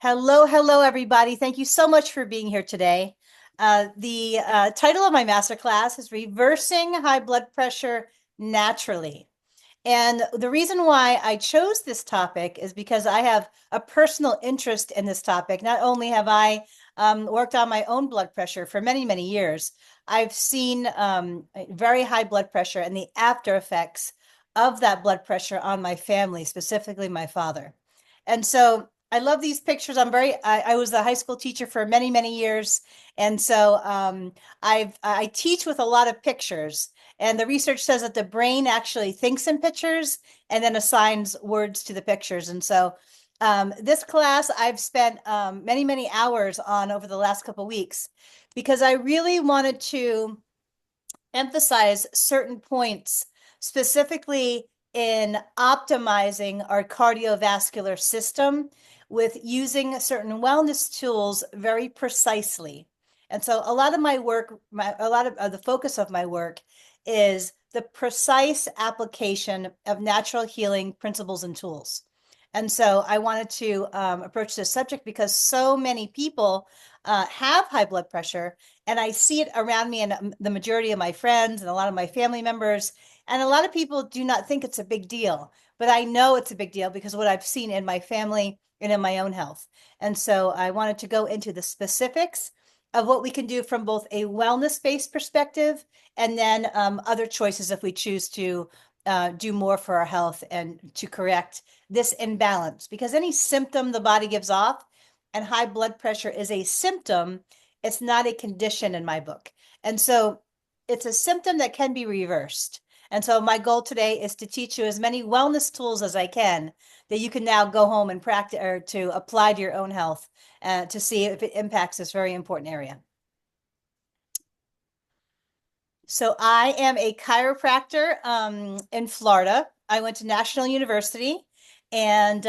Hello, hello, everybody. Thank you so much for being here today. The title of my masterclass is Reversing High Blood Pressure Naturally. And the reason why I chose this topic is because I have a personal interest in this topic. Not only have I worked on my own blood pressure for many, many years, I've seen very high blood pressure and the after effects of that blood pressure on my family, specifically my father. And so I love these pictures. I was a high school teacher for many, many years. And so I teach with a lot of pictures. And the research says that the brain actually thinks in pictures and then assigns words to the pictures. And so this class I've spent many, many hours on over the last couple of weeks because I really wanted to emphasize certain points, specifically in optimizing our cardiovascular system with using certain wellness tools very precisely. And so a lot of my work, a lot of the focus of my work is the precise application of natural healing principles and tools. And so I wanted to approach this subject because so many people have high blood pressure, and I see it around me and the majority of my friends and a lot of my family members. And a lot of people do not think it's a big deal, but I know it's a big deal because of what I've seen in my family and in my own health. And so I wanted to go into the specifics of what we can do from both a wellness-based perspective and then other choices if we choose to do more for our health and to correct this imbalance. Because any symptom the body gives off, and high blood pressure is a symptom, it's not a condition in my book. And so it's a symptom that can be reversed. And so my goal today is to teach you as many wellness tools as I can that you can now go home and practice or to apply to your own health to see if it impacts this very important area. So I am a chiropractor in Florida. I went to National University, and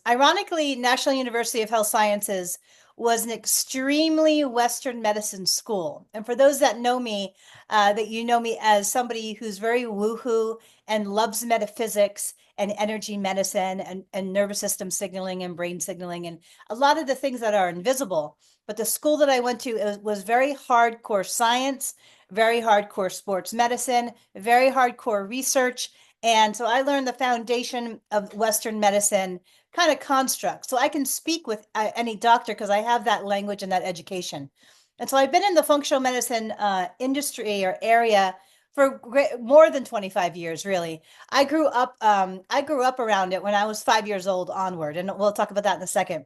ironically, National University of Health Sciences was an extremely Western medicine school. And for those that know me, that you know me as somebody who's very woohoo and loves metaphysics and energy medicine and nervous system signaling and brain signaling and a lot of the things that are invisible. But the school that I went to was very hardcore science, very hardcore sports medicine, very hardcore research. And so I learned the foundation of Western medicine kind of construct. So I can speak with any doctor because I have that language and that education. And so I've been in the functional medicine industry or area for more than 25 years, really. I grew up around it when I was 5 years old onward, and we'll talk about that in a second.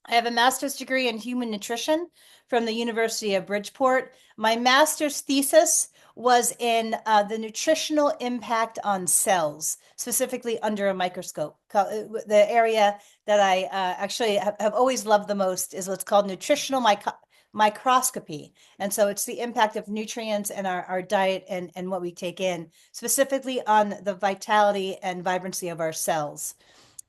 I have a master's degree in human nutrition from the University of Bridgeport. My master's thesis was in the nutritional impact on cells, specifically under a microscope. The area that I actually have always loved the most is what's called nutritional microscopy. And so it's the impact of nutrients and our diet and what we take in, specifically on the vitality and vibrancy of our cells.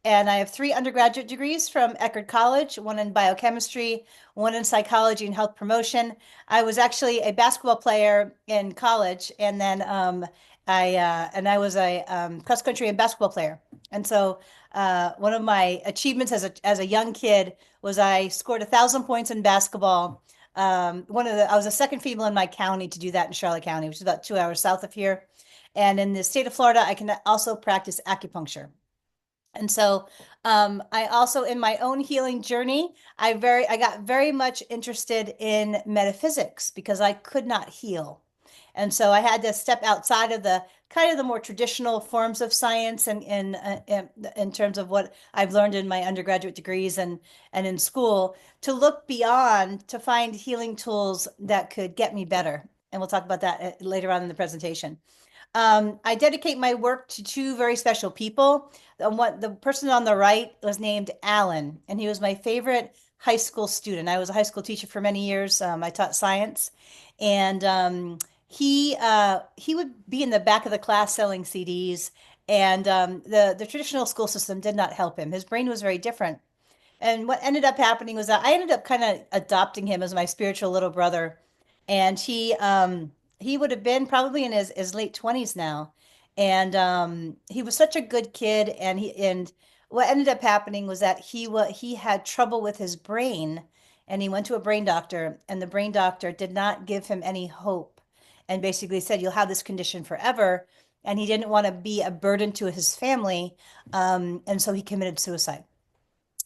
And I have three undergraduate degrees from Eckerd College, one in biochemistry, one in psychology and health promotion. I was actually a basketball player in college, and then I was a cross country and basketball player. And so one of my achievements as a young kid was I scored 1,000 points in basketball. I was the second female in my county to do that in Charlotte County, which is about 2 hours south of here. And in the state of Florida, I can also practice acupuncture. And so I also in my own healing journey, I got very much interested in metaphysics because I could not heal. And so I had to step outside of the kind of the more traditional forms of science and in terms of what I've learned in my undergraduate degrees and in school to look beyond to find healing tools that could get me better. And we'll talk about that later on in the presentation. I dedicate my work to two very special people. The person on the right was named Alan, and he was my favorite high school student. I was a high school teacher for many years. I taught science, and he would be in the back of the class selling CDs, and the traditional school system did not help him. His brain was very different. And what ended up happening was that I ended up kind of adopting him as my spiritual little brother. And he would have been probably in his late 20s now. And he was such a good kid, and what ended up happening was that he had trouble with his brain, and he went to a brain doctor, and the brain doctor did not give him any hope, and basically said, "You'll have this condition forever." And he didn't want to be a burden to his family, and so he committed suicide.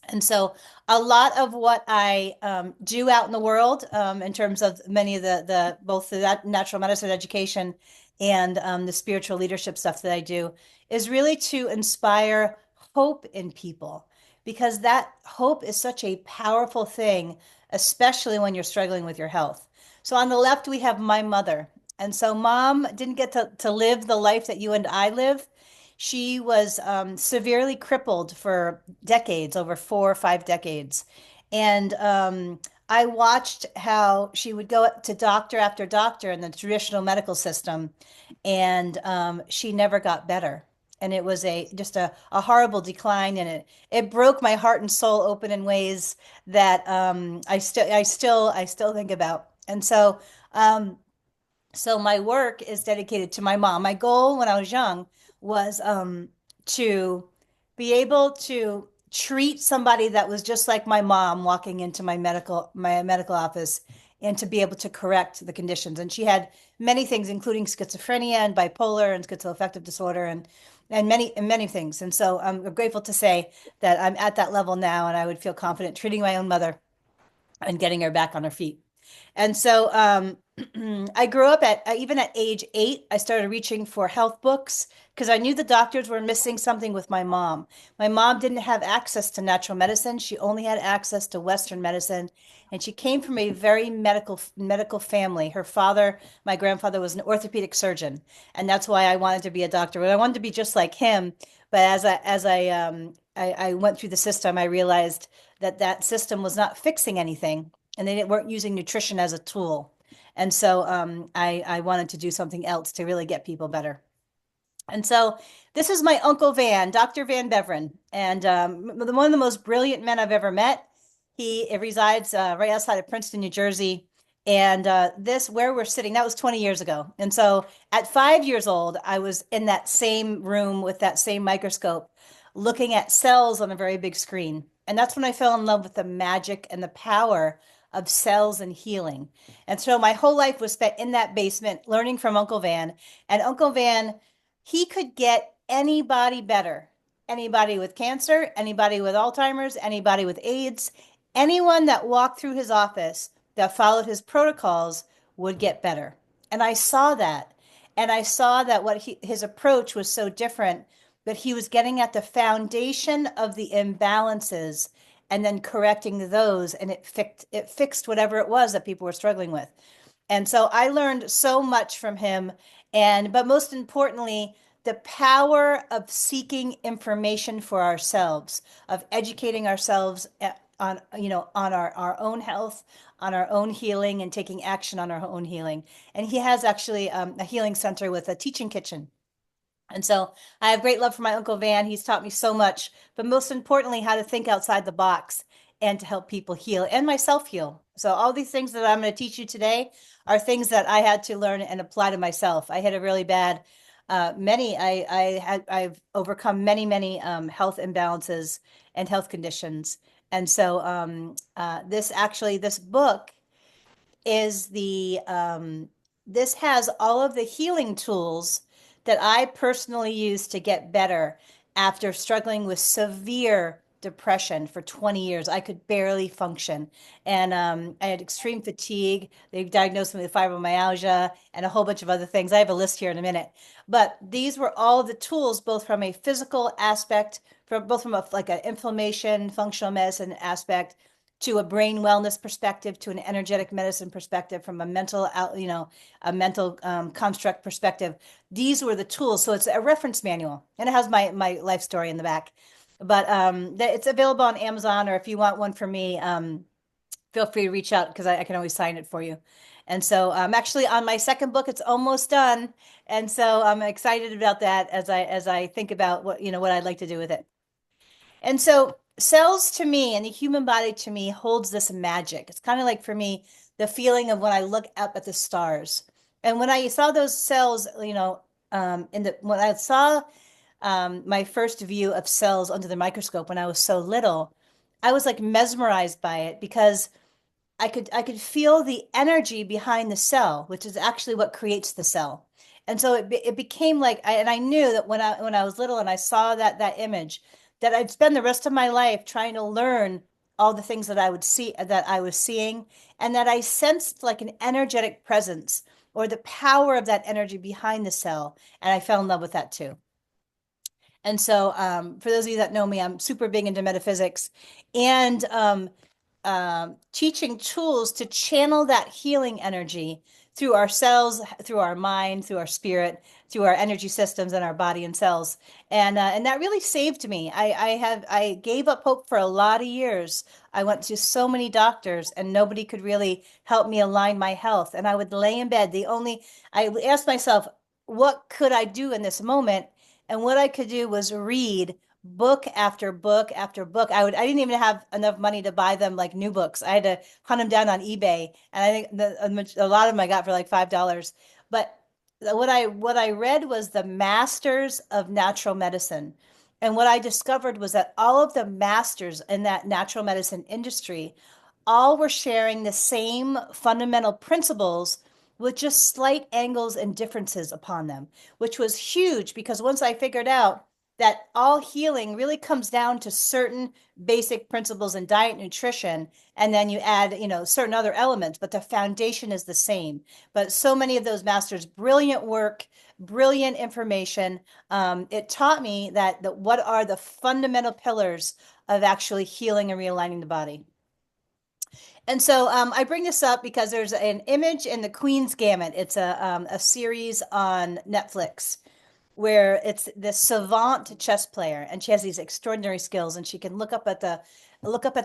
And so a lot of what I do out in the world, in terms of many of the both the natural medicine education and the spiritual leadership stuff that I do, is really to inspire hope in people, because that hope is such a powerful thing, especially when you're struggling with your health. So on the left, we have my mother. And so mom didn't get to live the life that you and I live. She was severely crippled for decades, over 4 or 5 decades. And I watched how she would go to doctor after doctor in the traditional medical system, and she never got better. And it was a horrible decline, and it broke my heart and soul open in ways that I still think about. And so my work is dedicated to my mom. My goal when I was young was to be able to treat somebody that was just like my mom walking into my medical office, and to be able to correct the conditions. And she had many things, including schizophrenia and bipolar and schizoaffective disorder, and many things. And so I'm grateful to say that I'm at that level now, and I would feel confident treating my own mother and getting her back on her feet. And so I grew up even at age 8, I started reaching for health books because I knew the doctors were missing something with my mom. My mom didn't have access to natural medicine. She only had access to Western medicine. And she came from a very medical family. Her father, my grandfather, was an orthopedic surgeon. And that's why I wanted to be a doctor. I wanted to be just like him. But as I went through the system, I realized that that system was not fixing anything, and they weren't using nutrition as a tool. And so I wanted to do something else to really get people better. And so this is my Uncle Van, Dr. Van Beveren, and one of the most brilliant men I've ever met. He resides right outside of Princeton, New Jersey. And this, where we're sitting, that was 20 years ago. And so at 5 years old, I was in that same room with that same microscope, looking at cells on a very big screen. And that's when I fell in love with the magic and the power of cells and healing. And so my whole life was spent in that basement learning from Uncle Van. And Uncle Van, he could get anybody better. Anybody with cancer, anybody with Alzheimer's, anybody with AIDS, anyone that walked through his office that followed his protocols would get better. And I saw that. And I saw that his approach was so different, but he was getting at the foundation of the imbalances and then correcting those, and it fixed whatever it was that people were struggling with. And so I learned so much from him. But most importantly, the power of seeking information for ourselves, of educating ourselves on our own health, on our own healing, and taking action on our own healing. And he has actually a healing center with a teaching kitchen. And so I have great love for my Uncle Van. He's taught me so much, but most importantly, how to think outside the box and to help people heal and myself heal. So all these things that I'm going to teach you today are things that I had to learn and apply to myself. I had a really bad, I've overcome many health imbalances and health conditions. And so this book is this has all of the healing tools that I personally use to get better after struggling with severe depression for 20 years. I could barely function. And I had extreme fatigue. They diagnosed me with fibromyalgia and a whole bunch of other things. I have a list here in a minute. But these were all of the tools, both from a physical aspect, from like an inflammation, functional medicine aspect, to a brain wellness perspective, to an energetic medicine perspective, from a mental construct perspective. These were the tools. So it's a reference manual, and it has my life story in the back. But it's available on Amazon, or if you want one from me, feel free to reach out, because I can always sign it for you. And so I'm actually on my second book. It's almost done. And so I'm excited about that as I think about what I'd like to do with it. And so cells to me, and the human body to me, holds this magic. It's kind of like, for me, the feeling of when I look up at the stars. And when I saw those cells, when I saw my first view of cells under the microscope when I was so little, I was like mesmerized by it because I could feel the energy behind the cell, which is actually what creates the cell. And so it became like and I knew that when I was little and I saw that image, that I'd spend the rest of my life trying to learn all the things that I would see that I was seeing, and that I sensed like an energetic presence or the power of that energy behind the cell. And I fell in love with that too. And so, for those of you that know me, I'm super big into metaphysics and teaching tools to channel that healing energy through our cells, through our mind, through our spirit, through our energy systems and our body and cells. And that really saved me. I gave up hope for a lot of years. I went to so many doctors and nobody could really help me align my health. And I would lay in bed. I asked myself, what could I do in this moment? And what I could do was read book after book after book. I didn't even have enough money to buy them like new books. I had to hunt them down on eBay, and I think a lot of them I got for like $5. But what I read was the masters of natural medicine. And what I discovered was that all of the masters in that natural medicine industry all were sharing the same fundamental principles with just slight angles and differences upon them, which was huge because once I figured out that all healing really comes down to certain basic principles in diet, nutrition, and then you add, certain other elements, but the foundation is the same. But so many of those masters, brilliant work, brilliant information. It taught me that what are the fundamental pillars of actually healing and realigning the body. And so I bring this up because there's an image in the Queen's Gambit. It's a series on Netflix where it's this savant chess player, and she has these extraordinary skills, and she can look up at the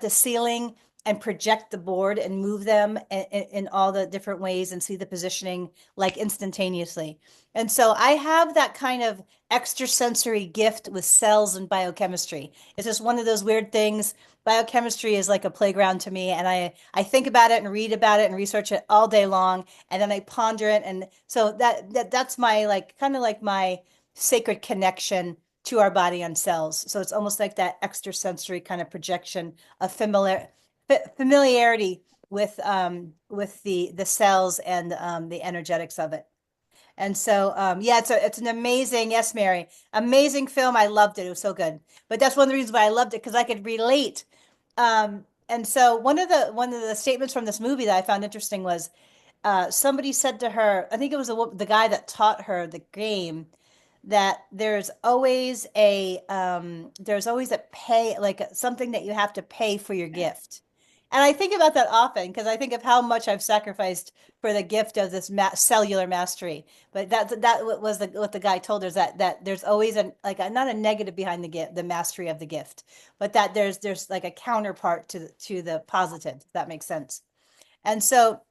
ceiling and project the board and move them in all the different ways and see the positioning like instantaneously. And so I have that kind of extrasensory gift with cells and biochemistry. It's just one of those weird things. Biochemistry is like a playground to me, and I think about it and read about it and research it all day long, and then I ponder it, and so that's my like kind of like my sacred connection to our body and cells. So it's almost like that extrasensory kind of projection of familiarity with the cells and the energetics of it. And so yeah, it's an amazing, yes, Mary, amazing film. I loved it. It was so good. But that's one of the reasons why I loved it because I could relate. And so one of the statements from this movie that I found interesting was somebody said to her, I think it was the guy that taught her the game, that there's always a pay, like something that you have to pay for your gift. And I think about that often because I think of how much I've sacrificed for the gift of this cellular mastery. But that was what the guy told us, that there's always not a negative behind the gift, the mastery of the gift, but that there's like a counterpart to the positive, if that makes sense. And so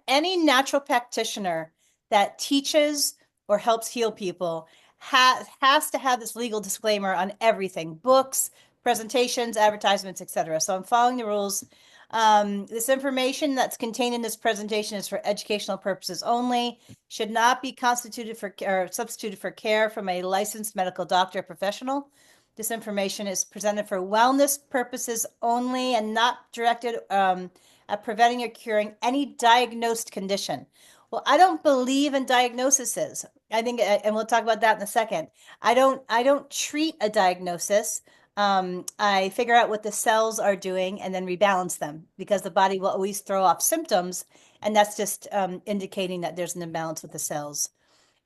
any natural practitioner that teaches or helps heal people has to have this legal disclaimer on everything: books, presentations, advertisements, etc. So I'm following the rules. This information that's contained in this presentation is for educational purposes only, should not be constituted for or substituted for care from a licensed medical doctor or professional. This information is presented for wellness purposes only and not directed at preventing or curing any diagnosed condition. Well, I don't believe in diagnoses. I think, and we'll talk about that in a second. I don't treat a diagnosis. I figure out what the cells are doing and then rebalance them because the body will always throw off symptoms, and that's just indicating that there's an imbalance with the cells.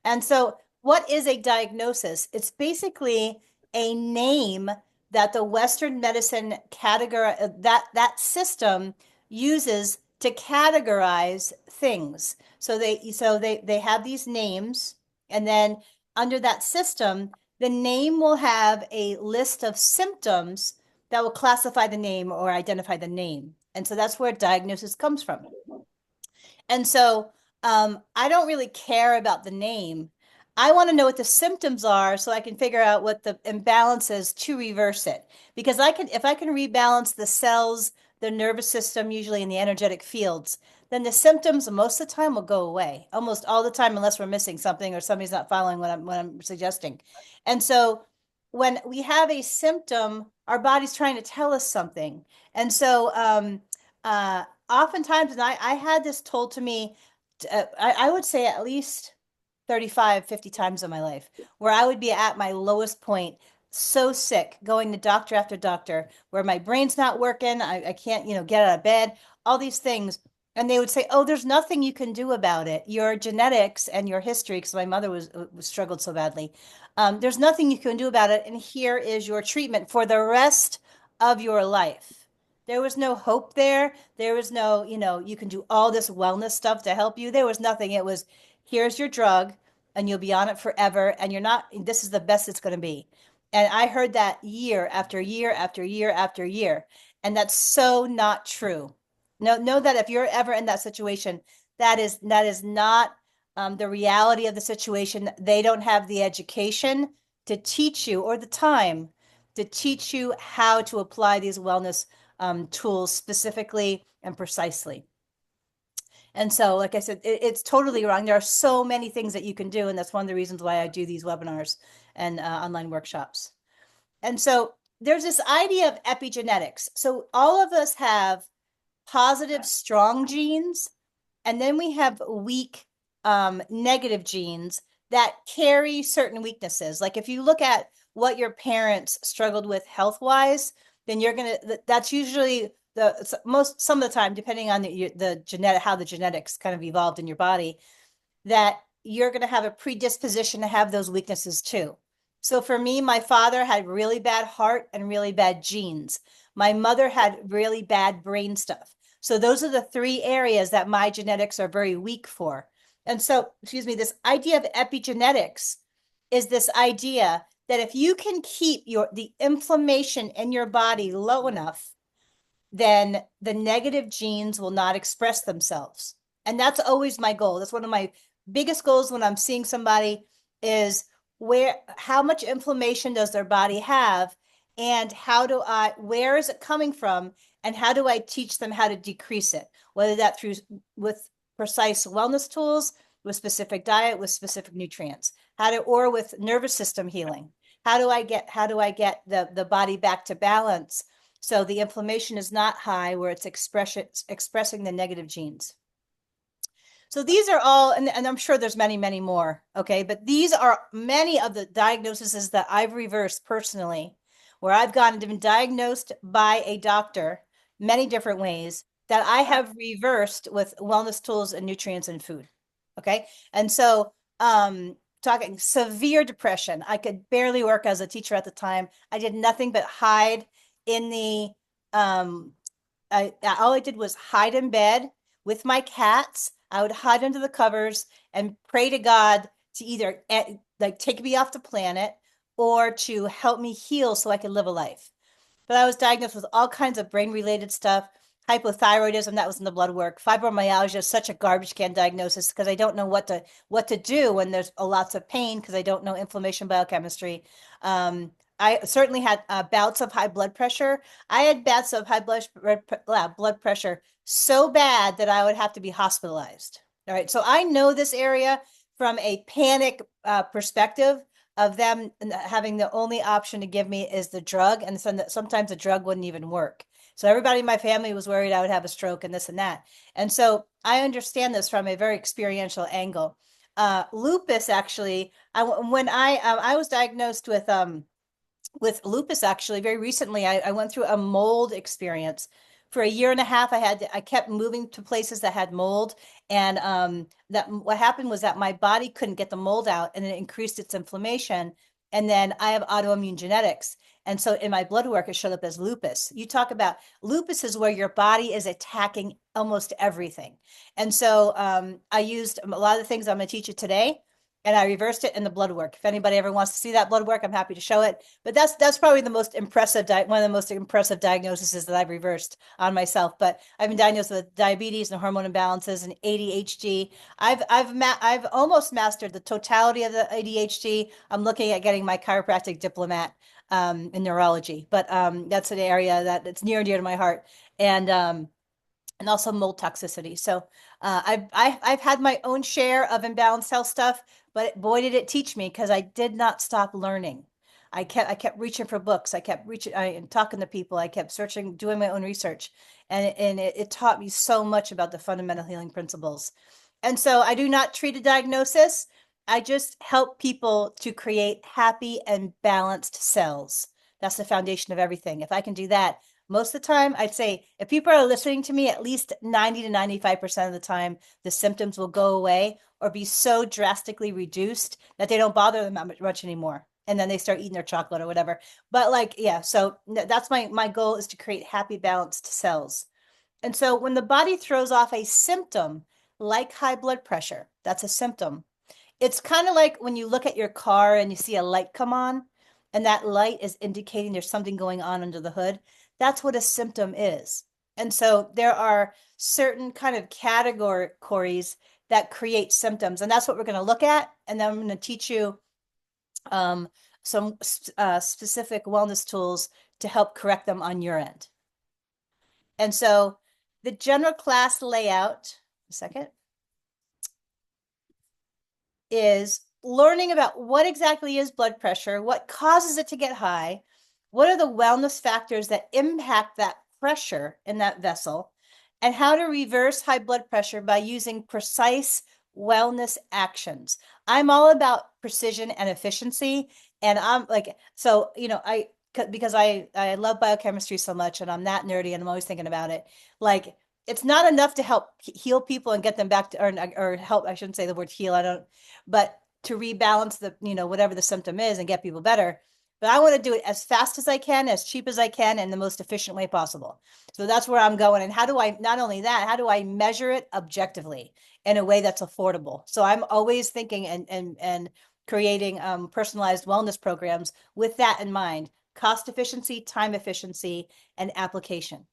And so, what is a diagnosis? It's basically a name that the Western medicine category that system uses to categorize things. So they have these names, and then under that system, the name will have a list of symptoms that will classify the name or identify the name. And so that's where diagnosis comes from. And so I don't really care about the name. I want to know what the symptoms are so I can figure out what the imbalance is to reverse it. Because if I can rebalance the cells, the nervous system, usually in the energetic fields, then the symptoms most of the time will go away, almost all the time, unless we're missing something or somebody's not following what I'm suggesting. And so when we have a symptom, our body's trying to tell us something. And so oftentimes, and I had this told to me, I would say at least 35, 50 times in my life, where I would be at my lowest point, so sick, going to doctor after doctor, where my brain's not working, I can't, get out of bed, all these things. And they would say, "Oh, there's nothing you can do about it. Your genetics and your history," because my mother was struggled so badly. There's nothing you can do about it, and here is your treatment for the rest of your life. There was no hope there. There was no, you can do all this wellness stuff to help you. There was nothing. It was, here's your drug, and you'll be on it forever. And you're not, this is the best it's going to be. And I heard that year after year after year after year. And that's so not true. Know that if you're ever in that situation, that is not the reality of the situation. They don't have the education to teach you or the time to teach you how to apply these wellness tools specifically and precisely. And so, like I said, it's totally wrong. There are so many things that you can do, and that's one of the reasons why I do these webinars and online workshops. And so there's this idea of epigenetics. So all of us have positive, strong genes, and then we have weak, negative genes that carry certain weaknesses. Like if you look at what your parents struggled with health-wise, then that's usually some of the time, depending on the genetic, how the genetics kind of evolved in your body, that you're going to have a predisposition to have those weaknesses too. So for me, my father had really bad heart and really bad genes. My mother had really bad brain stuff. So those are the three areas that my genetics are very weak for. And so, excuse me, this idea of epigenetics is this idea that if you can keep the inflammation in your body low enough, then the negative genes will not express themselves. And that's always my goal. That's one of my biggest goals when I'm seeing somebody is how much inflammation does their body have, and where is it coming from, and how do I teach them how to decrease it, whether that with precise wellness tools, with specific diet, with specific nutrients, or with nervous system healing. How do I get the body back to balance so the inflammation is not high where it's expressing the negative genes? So these are all, and I'm sure there's many, many more, okay? But these are many of the diagnoses that I've reversed personally, where I've gotten to been diagnosed by a doctor many different ways that I have reversed with wellness tools and nutrients and food, okay? And so talking severe depression, I could barely work as a teacher at the time. I did nothing but hide in the, all I did was hide in bed with my cats. I would hide under the covers and pray to God to either like take me off the planet or to help me heal so I could live a life. But I was diagnosed with all kinds of brain-related stuff, hypothyroidism, that was in the blood work. Fibromyalgia is such a garbage can diagnosis because I don't know what to do when there's lots of pain because I don't know inflammation biochemistry. I certainly had bouts of high blood pressure. I had bouts of high blood pressure so bad that I would have to be hospitalized. All right, so I know this area from a panic perspective of them having the only option to give me is the drug, and sometimes the drug wouldn't even work. So everybody in my family was worried I would have a stroke and this and that. And so I understand this from a very experiential angle. Lupus, actually, when I was diagnosed with lupus actually very recently. I went through a mold experience. For a year and a half, I kept moving to places that had mold, and that what happened was that my body couldn't get the mold out, and it increased its inflammation. And then I have autoimmune genetics, and so in my blood work, it showed up as lupus. You talk about lupus is where your body is attacking almost everything, and so I used a lot of the things I'm going to teach you today, and I reversed it in the blood work. If anybody ever wants to see that blood work, I'm happy to show it. But that's probably the most impressive one of the most impressive diagnoses that I've reversed on myself. But I've been diagnosed with diabetes and hormone imbalances and ADHD. I've almost mastered the totality of the ADHD. I'm looking at getting my chiropractic diplomate in neurology, but that's an area that it's near and dear to my heart. And and also mold toxicity. So I've had my own share of imbalanced health stuff, but boy, did it teach me, because I did not stop learning. I kept reaching for books. I kept reaching, and talking to people. I kept searching, doing my own research, and it taught me so much about the fundamental healing principles. And so I do not treat a diagnosis. I just help people to create happy and balanced cells. That's the foundation of everything. If I can do that, most of the time, I'd say if people are listening to me, at least 90 to 95% of the time, the symptoms will go away or be so drastically reduced that they don't bother them that much anymore. And then they start eating their chocolate or whatever. But like, yeah, so that's my goal, is to create happy, balanced cells. And so when the body throws off a symptom like high blood pressure, that's a symptom. It's kind of like when you look at your car and you see a light come on, and that light is indicating there's something going on under the hood. That's what a symptom is. And so there are certain kind of categories that create symptoms, and that's what we're going to look at. And then I'm going to teach you some specific wellness tools to help correct them on your end. And so the general class layout, a second, is learning about what exactly is blood pressure, what causes it to get high, what are the wellness factors that impact that pressure in that vessel, and how to reverse high blood pressure by using precise wellness actions. I'm all about precision and efficiency. And I'm like, so, because I love biochemistry so much, and I'm that nerdy, and I'm always thinking about it. Like, it's not enough to help heal people and get them back to, or help, I shouldn't say the word heal. I don't, but to rebalance the, whatever the symptom is and get people better. But I want to do it as fast as I can, as cheap as I can, and the most efficient way possible. So that's where I'm going. And how do I, not only that, how do I measure it objectively in a way that's affordable? So I'm always thinking and creating personalized wellness programs with that in mind: cost efficiency, time efficiency, and application.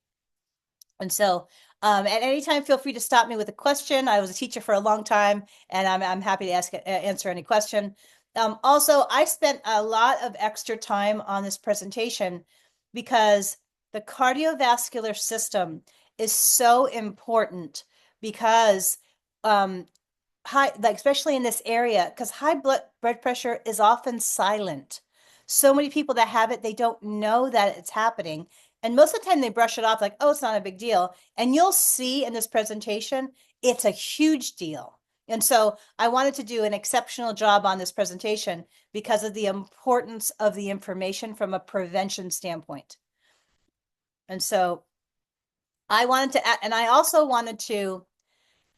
And so at any time, feel free to stop me with a question. I was a teacher for a long time, and I'm happy to answer any question. Also, I spent a lot of extra time on this presentation because the cardiovascular system is so important, because high, like especially in this area, because high blood pressure is often silent. So many people that have it, they don't know that it's happening. And most of the time they brush it off like, oh, it's not a big deal. And you'll see in this presentation, it's a huge deal. And so I wanted to do an exceptional job on this presentation because of the importance of the information from a prevention standpoint. And so I wanted to, and I also wanted to,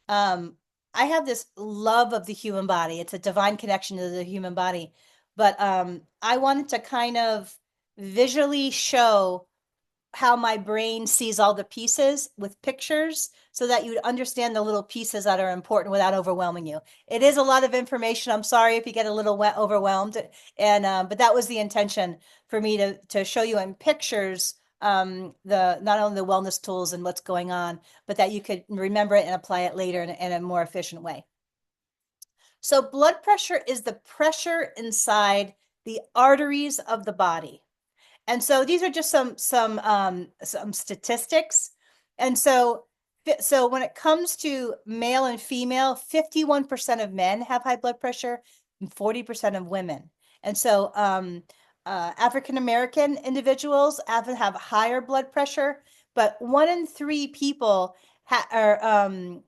I have this love of the human body. It's a divine connection to the human body. But I wanted to kind of visually show how my brain sees all the pieces with pictures, so that you'd understand the little pieces that are important without overwhelming you. It is a lot of information. I'm sorry if you get a little overwhelmed. And but that was the intention, for me to show you in pictures the not only the wellness tools and what's going on, but that you could remember it and apply it later in a more efficient way. So blood pressure is the pressure inside the arteries of the body. And so these are just some statistics. And so when it comes to male and female, 51% of men have high blood pressure and 40% of women. And so African American individuals have higher blood pressure, but 1 in 3 people have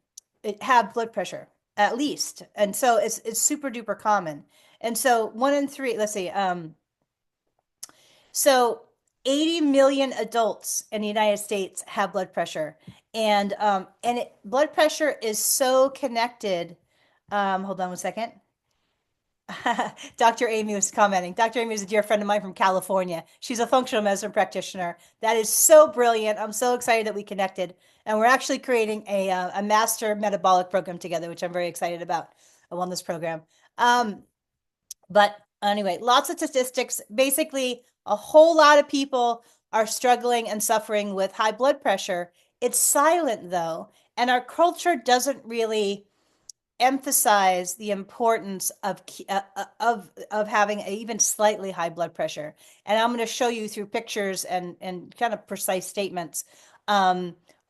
blood pressure at least. And so it's super duper common. And so 1 in 3, let's see, so 80 million adults in the United States have blood pressure, and blood pressure is so connected. Hold on one second. Dr. Amy was commenting. Dr. Amy is a dear friend of mine from California. She's a functional medicine practitioner. That is so brilliant. I'm so excited that we connected, and we're actually creating a master metabolic program together, which I'm very excited about, a wellness program. But anyway, lots of statistics. Basically, a whole lot of people are struggling and suffering with high blood pressure. It's silent though, and our culture doesn't really emphasize the importance of having a even slightly high blood pressure. And I'm going to show you through pictures and kind of precise statements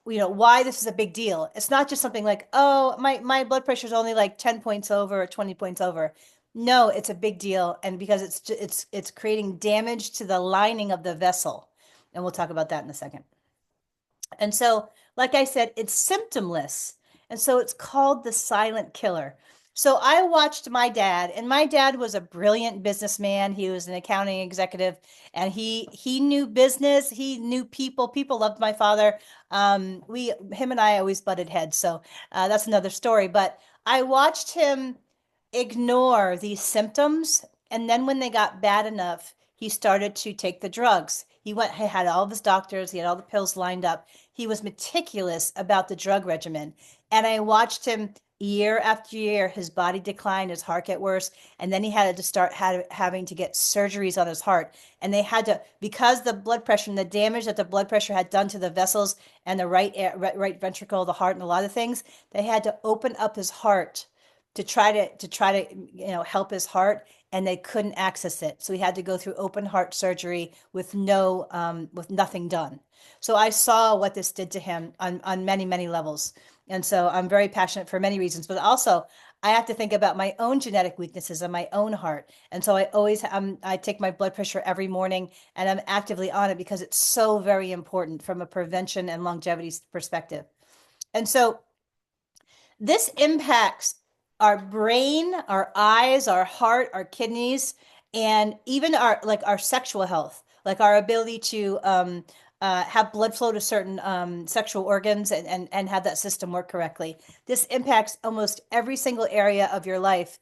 why this is a big deal. It's not just something like, oh, my blood pressure is only like 10 points over or 20 points over. No, it's a big deal, and because it's creating damage to the lining of the vessel, and we'll talk about that in a second. And so, like I said, it's symptomless. And so it's called the silent killer. So I watched my dad, and my dad was a brilliant businessman. He was an accounting executive, and he knew business. He knew people. People loved my father. Him and I always butted heads. So that's another story. But I watched him ignore these symptoms, and then when they got bad enough, he started to take the drugs. He had all of his doctors, he had all the pills lined up. He was meticulous about the drug regimen. And I watched him year after year, his body decline, his heart get worse. And then he had to start having to get surgeries on his heart. And they had to, because the blood pressure and the damage that the blood pressure had done to the vessels and the right ventricle, the heart, and a lot of things, they had to open up his heart to help his heart, and they couldn't access it, so he had to go through open heart surgery with nothing done. So I saw what this did to him on many levels, and so I'm very passionate for many reasons, but also I have to think about my own genetic weaknesses and my own heart. And so I take my blood pressure every morning, and I'm actively on it because it's so very important from a prevention and longevity perspective. And so this impacts our brain, our eyes, our heart, our kidneys, and even our sexual health, like our ability to have blood flow to certain sexual organs and have that system work correctly. This impacts almost every single area of your life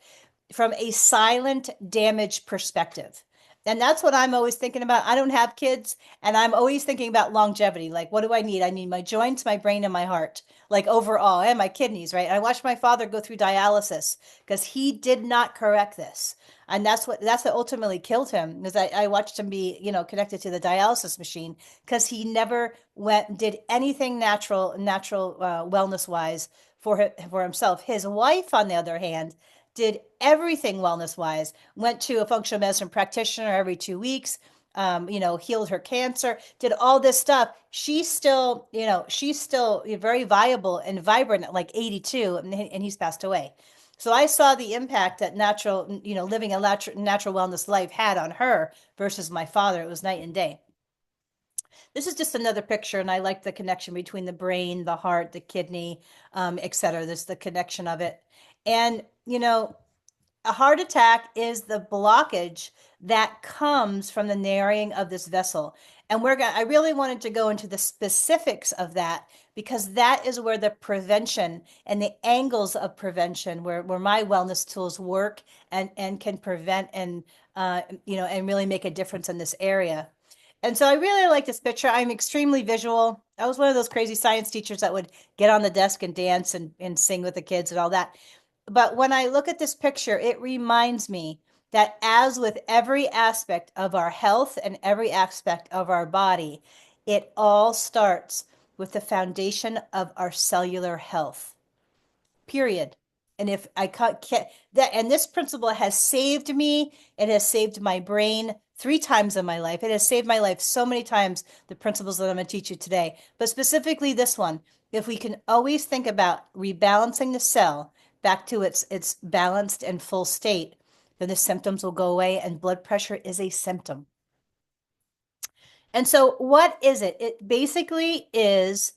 from a silent damage perspective. And that's what I'm always thinking about. I don't have kids, and I'm always thinking about longevity. Like, what do I need? I need my joints, my brain, and my heart, like overall, and my kidneys, right? I watched my father go through dialysis because he did not correct this. And that's what ultimately killed him, because I watched him be, connected to the dialysis machine because he never did anything natural wellness wise for himself. His wife, on the other hand, did everything wellness wise, went to a functional medicine practitioner every 2 weeks, healed her cancer, did all this stuff. She's still very viable and vibrant at like 82, and he's passed away. So I saw the impact that living a natural wellness life had on her versus my father. It was night and day. This is just another picture, and I like the connection between the brain, the heart, the kidney, et cetera. This the connection of it. And, a heart attack is the blockage that comes from the narrowing of this vessel. And I really wanted to go into the specifics of that because that is where the prevention and the angles of prevention, where my wellness tools work and can prevent and really make a difference in this area. And so I really like this picture. I'm extremely visual. I was one of those crazy science teachers that would get on the desk and dance and sing with the kids and all that. But when I look at this picture, it reminds me that as with every aspect of our health and every aspect of our body, it all starts with the foundation of our cellular health, period. And if I can't that, and this principle has saved me, it has saved my brain 3 times in my life. It has saved my life so many times, the principles that I'm going to teach you today. But specifically this one, if we can always think about rebalancing the cell back to its balanced and full state, then the symptoms will go away, and blood pressure is a symptom. And so what is it? It basically is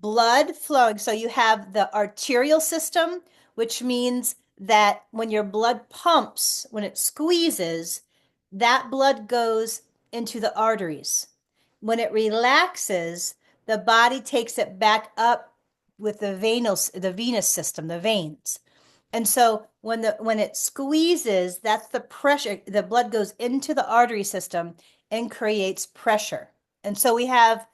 blood flowing. So you have the arterial system, which means that when your blood pumps, when it squeezes, that blood goes into the arteries. When it relaxes, the body takes it back up with the venous system, the veins. And so when it squeezes, that's the pressure. The blood goes into the artery system and creates pressure. And so we have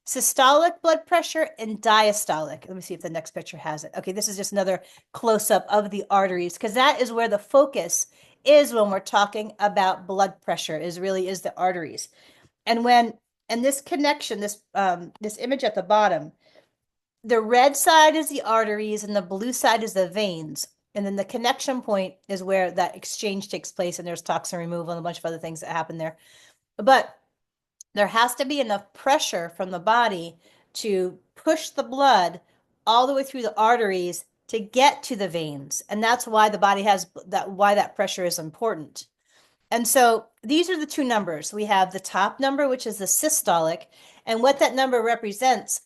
systolic blood pressure and diastolic. Let me see if the next picture has it. Okay, this is just another close-up of the arteries, because that is where the focus is when we're talking about blood pressure, is the arteries. And this connection, this image at the bottom, the red side is the arteries and the blue side is the veins. And then the connection point is where that exchange takes place, and there's toxin removal and a bunch of other things that happen there. But there has to be enough pressure from the body to push the blood all the way through the arteries to get to the veins. And that's why the body has that, why that pressure is important. And so these are the two numbers. We have the top number, which is the systolic, and what that number represents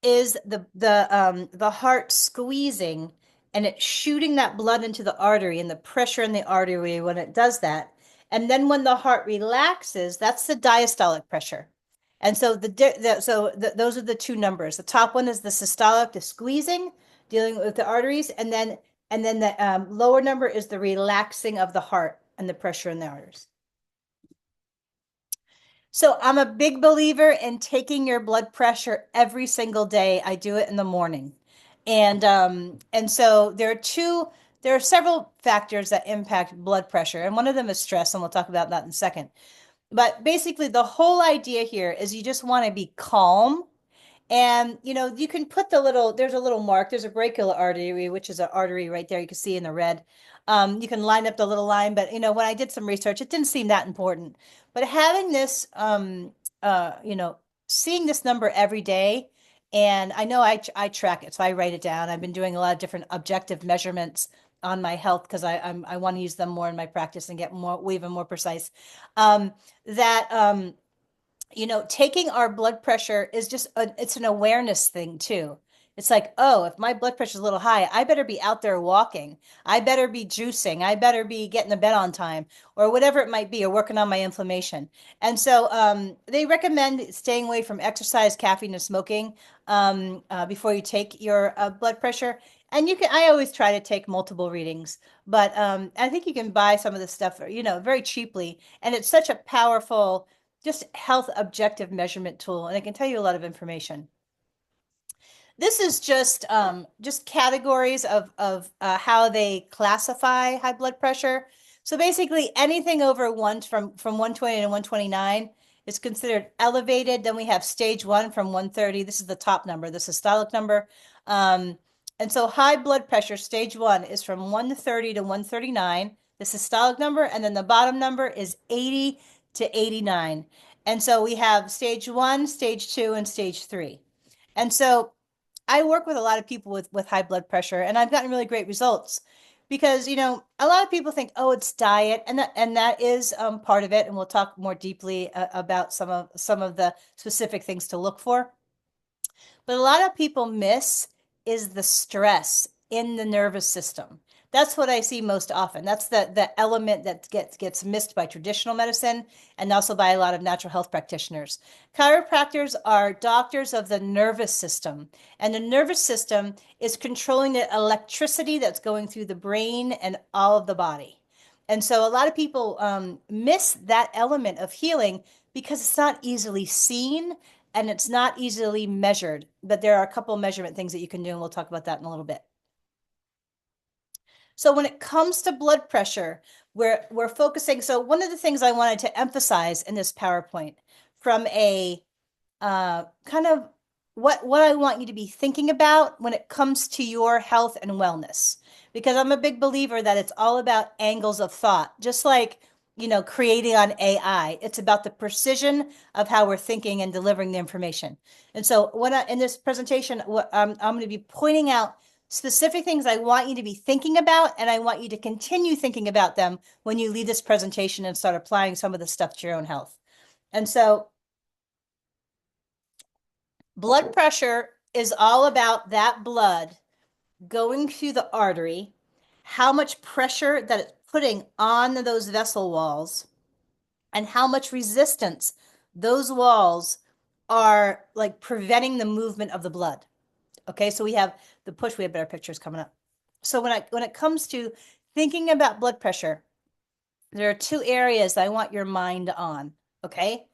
is the heart squeezing and it shooting that blood into the artery and the pressure in the artery when it does that. And then when the heart relaxes, that's the diastolic pressure. And so those are the two numbers. The top one is the systolic, the squeezing, dealing with the arteries, and then the lower number is the relaxing of the heart and the pressure in the arteries. So I'm a big believer in taking your blood pressure every single day. I do it in the morning. And so there are several factors that impact blood pressure, and one of them is stress, and we'll talk about that in a second. But basically, the whole idea here is you just want to be calm. And you can put there's a little mark, there's a brachial artery, which is an artery right there. You can see in the red. You can line up the little line, but when I did some research, it didn't seem that important. But having this, seeing this number every day, and I know I track it, so I write it down. I've been doing a lot of different objective measurements on my health because I want to use them more in my practice and get even more precise. That taking our blood pressure is it's an awareness thing too. It's like, oh, if my blood pressure is a little high, I better be out there walking. I better be juicing. I better be getting to bed on time or whatever it might be, or working on my inflammation. And so they recommend staying away from exercise, caffeine, and smoking before you take your blood pressure. And I always try to take multiple readings, but I think you can buy some of this stuff, very cheaply. And it's such a powerful just health objective measurement tool, and it can tell you a lot of information. This is just categories of how they classify high blood pressure. So basically, anything over from 120 to 129 is considered elevated. Then we have stage 1 from 130. This is the top number, the systolic number. And so high blood pressure, stage 1, is from 130 to 139, the systolic number, and then the bottom number is 80 to 89. And so we have stage 1, stage 2, and stage 3. And so I work with a lot of people with high blood pressure, and I've gotten really great results because, a lot of people think, oh, it's diet, and that is part of it. And we'll talk more deeply about some of the specific things to look for. But a lot of people miss is the stress in the nervous system. That's what I see most often. That's the element that gets missed by traditional medicine and also by a lot of natural health practitioners. Chiropractors are doctors of the nervous system, and the nervous system is controlling the electricity that's going through the brain and all of the body. And so a lot of people miss that element of healing because it's not easily seen and it's not easily measured. But there are a couple of measurement things that you can do, and we'll talk about that in a little bit. So when it comes to blood pressure, we're focusing. So one of the things I wanted to emphasize in this PowerPoint from a kind of what I want you to be thinking about when it comes to your health and wellness, because I'm a big believer that it's all about angles of thought, just like creating on AI. It's about the precision of how we're thinking and delivering the information. And so in this presentation, I'm going to be pointing out specific things I want you to be thinking about, and I want you to continue thinking about them when you leave this presentation and start applying some of the stuff to your own health. And so blood pressure is all about that blood going through the artery, how much pressure that it's putting on those vessel walls, and how much resistance those walls are like preventing the movement of the blood. Okay, so we have the push, we have better pictures coming up. So when it comes to thinking about blood pressure, there are two areas that I want your mind on, okay?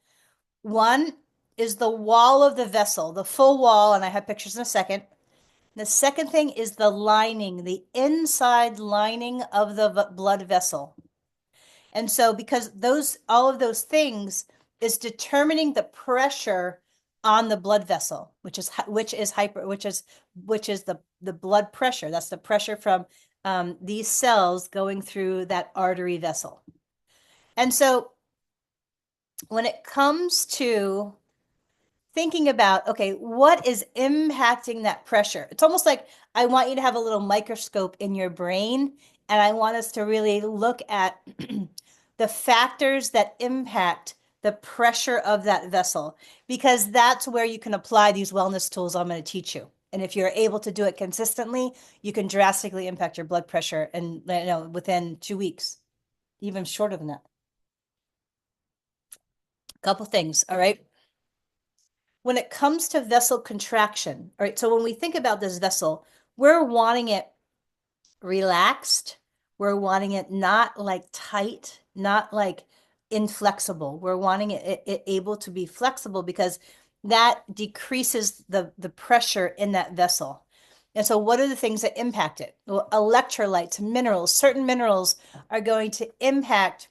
One is the wall of the vessel, the full wall, and I have pictures in a second. The second thing is the lining, the inside lining of the blood vessel. And so because all of those things is determining the pressure on the blood vessel, which is the blood pressure. That's the pressure from these cells going through that artery vessel. And so when it comes to thinking about, okay, what is impacting that pressure? It's almost like I want you to have a little microscope in your brain, and I want us to really look at the factors that impact the pressure of that vessel, because that's where you can apply these wellness tools I'm going to teach you. And if you're able to do it consistently, you can drastically impact your blood pressure and within 2 weeks, even shorter than that. A couple things, all right? When it comes to vessel contraction, all right, so when we think about this vessel, we're wanting it relaxed. We're wanting it not like tight, not like inflexible. We're wanting it able to be flexible because that decreases the pressure in that vessel. And so what are the things that impact it? Well, electrolytes, minerals, certain minerals are going to impact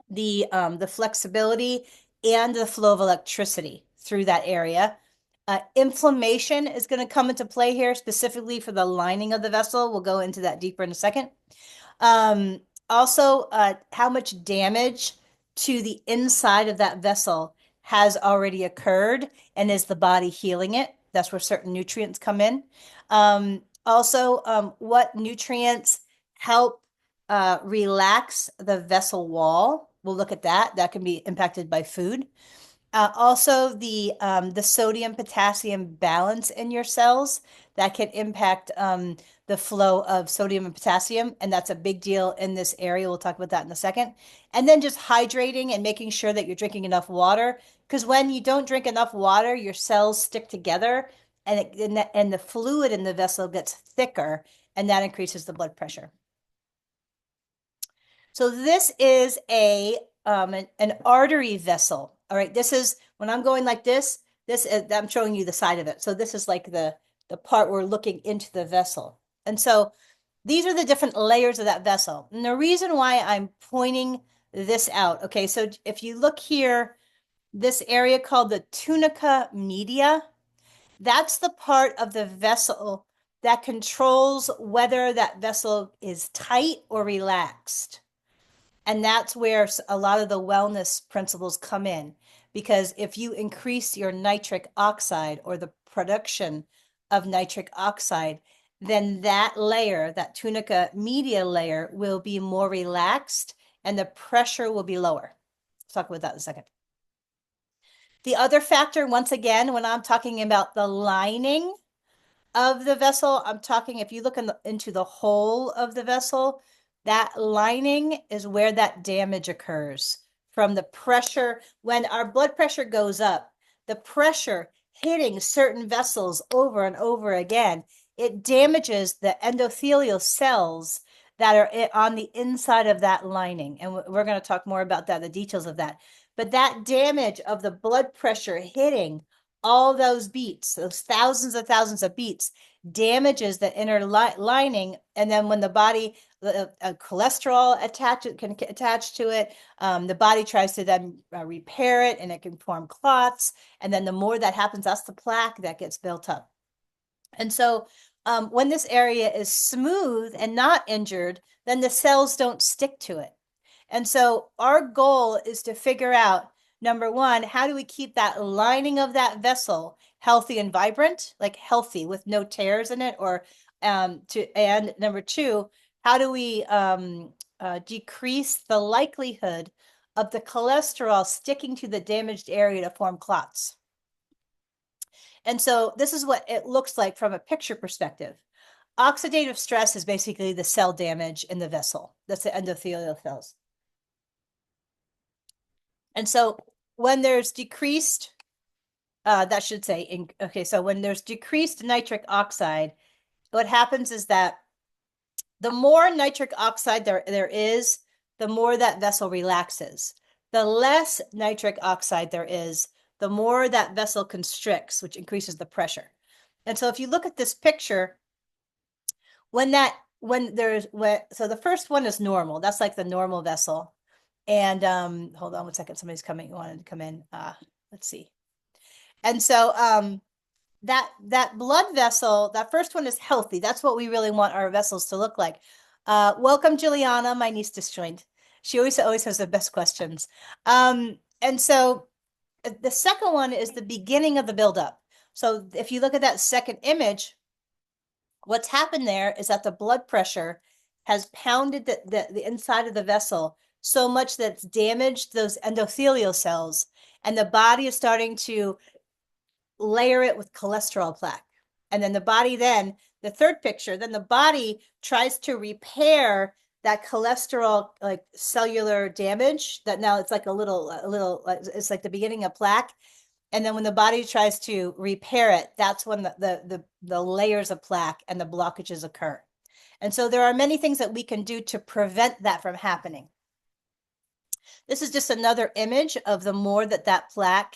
the flexibility and the flow of electricity through that area. Inflammation is going to come into play here, specifically for the lining of the vessel. We'll go into that deeper in a second. Um, Also, how much damage to the inside of that vessel has already occurred, and is the body healing it? That's where certain nutrients come in. What nutrients help relax the vessel wall? We'll look at that. That can be impacted by food. Also, the sodium potassium balance in your cells that can impact the flow of sodium and potassium, and that's a big deal in this area. We'll talk about that in a second. And then just hydrating and making sure that you're drinking enough water, because when you don't drink enough water, your cells stick together, and the fluid in the vessel gets thicker, and that increases the blood pressure. So this is an artery vessel. All right, this is when I'm going like this. I'm showing you the side of it. So this is like the part we're looking into the vessel. And so these are the different layers of that vessel. And the reason why I'm pointing this out, okay, so if you look here, this area called the tunica media, that's the part of the vessel that controls whether that vessel is tight or relaxed. And that's where a lot of the wellness principles come in. Because if you increase your nitric oxide or the production of nitric oxide, then that layer, that tunica media layer, will be more relaxed and the pressure will be lower. Let's talk about that in a second. The other factor, once again, when I'm talking about the lining of the vessel, I'm talking, if you look into the whole of the vessel, that lining is where that damage occurs from the pressure. When our blood pressure goes up, the pressure hitting certain vessels over and over again, it damages the endothelial cells that are on the inside of that lining. And we're going to talk more about that, the details of that. But that damage of the blood pressure hitting all those beats, those thousands of beats, damages the inner lining. And then when the body, cholesterol can attach to it, the body tries to then repair it, and it can form clots. And then the more that happens, that's the plaque that gets built up. And so when this area is smooth and not injured, then the cells don't stick to it. And so our goal is to figure out, number one, how do we keep that lining of that vessel healthy and vibrant, like healthy with no tears in it, and number two, how do we decrease the likelihood of the cholesterol sticking to the damaged area to form clots? And so this is what it looks like from a picture perspective. Oxidative stress is basically the cell damage in the vessel. That's the endothelial cells. And so when there's decreased, so when there's decreased nitric oxide, what happens is that the more nitric oxide there is, the more that vessel relaxes. The less nitric oxide there is, the more that vessel constricts, which increases the pressure. And so if you look at this picture, so the first one is normal. That's like the normal vessel. And hold on one second. Somebody's wanted to come in. Let's see. And so that blood vessel, that first one is healthy. That's what we really want our vessels to look like. Welcome, Juliana. My niece just joined. She always has the best questions. And so The second one is the beginning of the buildup. So if you look at that second image, what's happened there is that the blood pressure has pounded the inside of the vessel so much that it's damaged those endothelial cells, and the body is starting to layer it with cholesterol plaque. And then the third picture, then the body tries to repair that cholesterol like cellular damage that now it's like it's like the beginning of plaque. And then when the body tries to repair it, that's when the layers of plaque and the blockages occur. And so there are many things that we can do to prevent that from happening. This is just another image of the more that plaque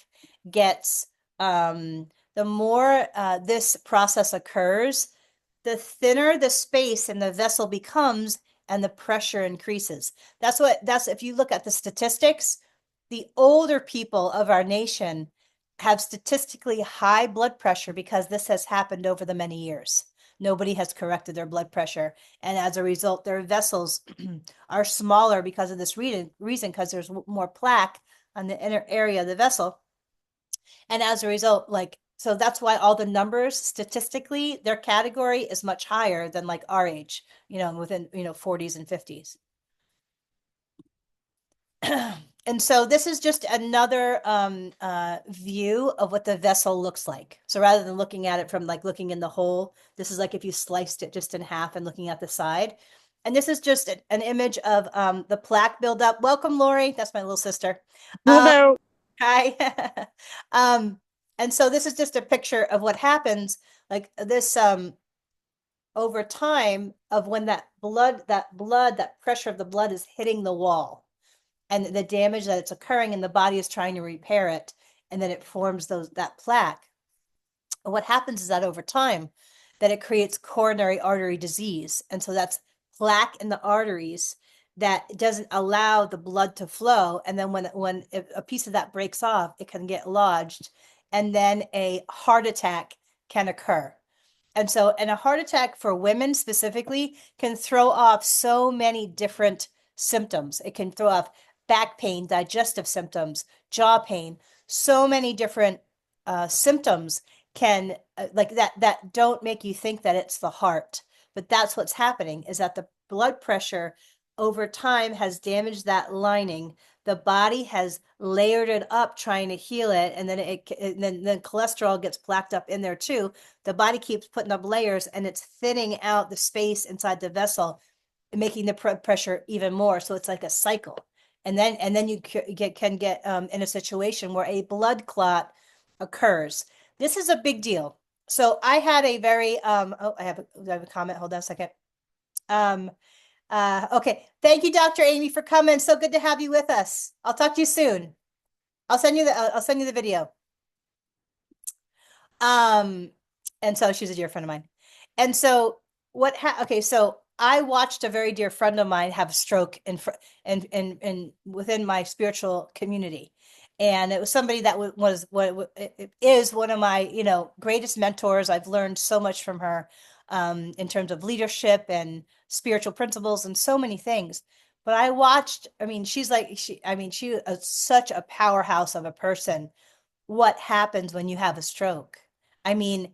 gets, the more this process occurs, the thinner the space in the vessel becomes and the pressure increases. That's if you look at the statistics, the older people of our nation have statistically high blood pressure because this has happened over the many years. Nobody has corrected their blood pressure. And as a result, their vessels are smaller because of this reason, because there's more plaque on the inner area of the vessel. And as a result, so that's why all the numbers statistically, their category is much higher than like our age, within, 40s and 50s. And so this is just another view of what the vessel looks like. So rather than looking at it from like looking in the hole, this is like if you sliced it just in half and looking at the side. And this is just an image of the plaque buildup. Welcome, Lori. That's my little sister. Hello. Hi. And so this is just a picture of what happens, like this over time of when that pressure of the blood is hitting the wall and the damage that it's occurring and the body is trying to repair it, and then it forms that plaque. And what happens is that over time that it creates coronary artery disease. And so that's plaque in the arteries that doesn't allow the blood to flow. And then when a piece of that breaks off, it can get lodged, and then a heart attack can occur. And a heart attack for women specifically can throw off so many different symptoms. It can throw off back pain, digestive symptoms, jaw pain, so many different symptoms can like that don't make you think that it's the heart. But that's what's happening, is that the blood pressure over time has damaged that lining. The body has layered it up trying to heal it, and then cholesterol gets plaqued up in there too. The body keeps putting up layers, and it's thinning out the space inside the vessel, making the pressure even more. So it's like a cycle. And then you can get in a situation where a blood clot occurs. This is a big deal. So I had a very I have a comment. Hold on a second. Okay. Thank you, Dr. Amy, for coming. So good to have you with us. I'll talk to you soon. I'll send you the video. Um, and so she's a dear friend of mine. And so okay, so I watched a very dear friend of mine have a stroke in within my spiritual community. And it was somebody that was what is one of my, greatest mentors. I've learned so much from her in terms of leadership and spiritual principles and so many things. But I watched, I mean, she is such a powerhouse of a person. What happens when you have a stroke? I mean,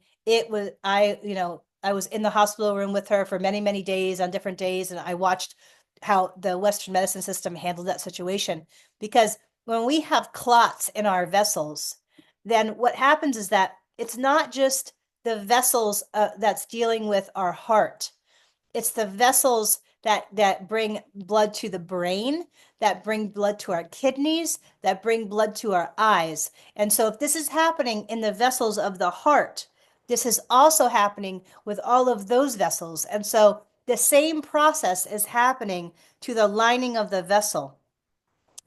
I was in the hospital room with her for many, many days on different days, and I watched how the Western medicine system handled that situation. Because when we have clots in our vessels, then what happens is that it's not just the vessels that's dealing with our heart. It's the vessels that bring blood to the brain, that bring blood to our kidneys, that bring blood to our eyes. And so if this is happening in the vessels of the heart, this is also happening with all of those vessels. And so the same process is happening to the lining of the vessel.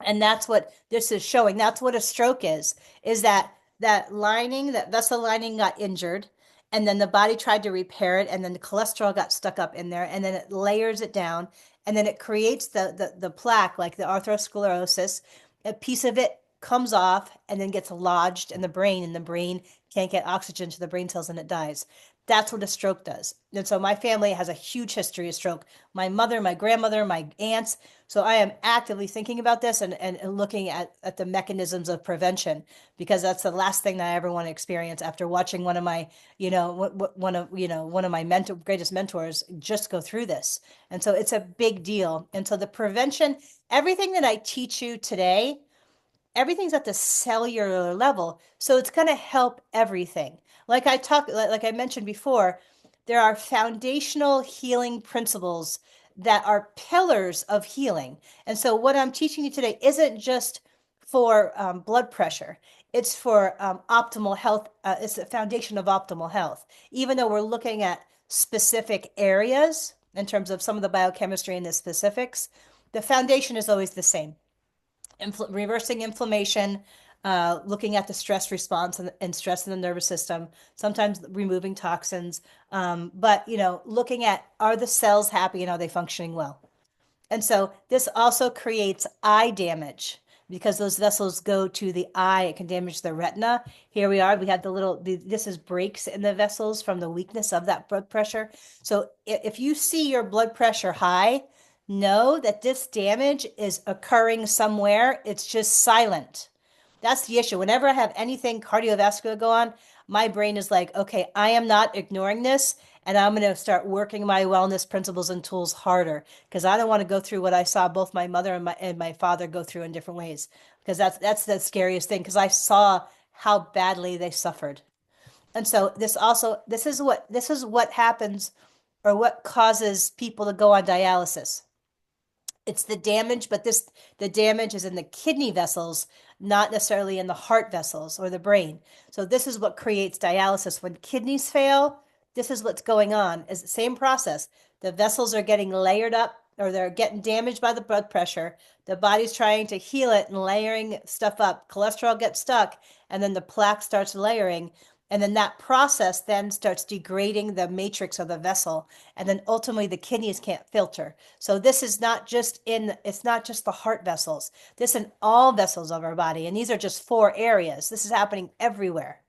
And that's what this is showing. That's what a stroke is that vessel lining got injured, and then the body tried to repair it, and then the cholesterol got stuck up in there, and then it layers it down, and then it creates the plaque, like the atherosclerosis. A piece of it comes off and then gets lodged in the brain, and the brain can't get oxygen to the brain cells and it dies. That's what a stroke does. And so my family has a huge history of stroke. My mother, my grandmother, my aunts. So I am actively thinking about this and looking at the mechanisms of prevention, because that's the last thing that I ever want to experience after watching one of my, one of my greatest mentors just go through this. And so it's a big deal. And so the prevention, everything that I teach you today, everything's at the cellular level, so it's going to help everything. Like I mentioned before, there are foundational healing principles that are pillars of healing. And so what I'm teaching you today isn't just for blood pressure. It's for optimal health. It's the foundation of optimal health. Even though we're looking at specific areas in terms of some of the biochemistry and the specifics, the foundation is always the same. Reversing inflammation, looking at the stress response and stress in the nervous system, sometimes removing toxins, but looking at, are the cells happy and are they functioning well? And so this also creates eye damage because those vessels go to the eye. It can damage the retina. Here we are. We have this is breaks in the vessels from the weakness of that blood pressure. So if you see your blood pressure high, know that this damage is occurring somewhere. It's just silent. That's the issue. Whenever I have anything cardiovascular go on, my brain is like, okay, I am not ignoring this, and I'm going to start working my wellness principles and tools harder because I don't want to go through what I saw both my mother and my father go through in different ways, because that's the scariest thing, because I saw how badly they suffered. And so this is what happens, or what causes people to go on dialysis. It's the damage, but the damage is in the kidney vessels, not necessarily in the heart vessels or the brain. So this is what creates dialysis. When kidneys fail, this is what's going on. It's the same process. The vessels are getting layered up, or they're getting damaged by the blood pressure. The body's trying to heal it and layering stuff up. Cholesterol gets stuck, and then the plaque starts layering. And then that process then starts degrading the matrix of the vessel. And then ultimately the kidneys can't filter. So this is it's not just the heart vessels. This in all vessels of our body. And these are just 4 areas. This is happening everywhere.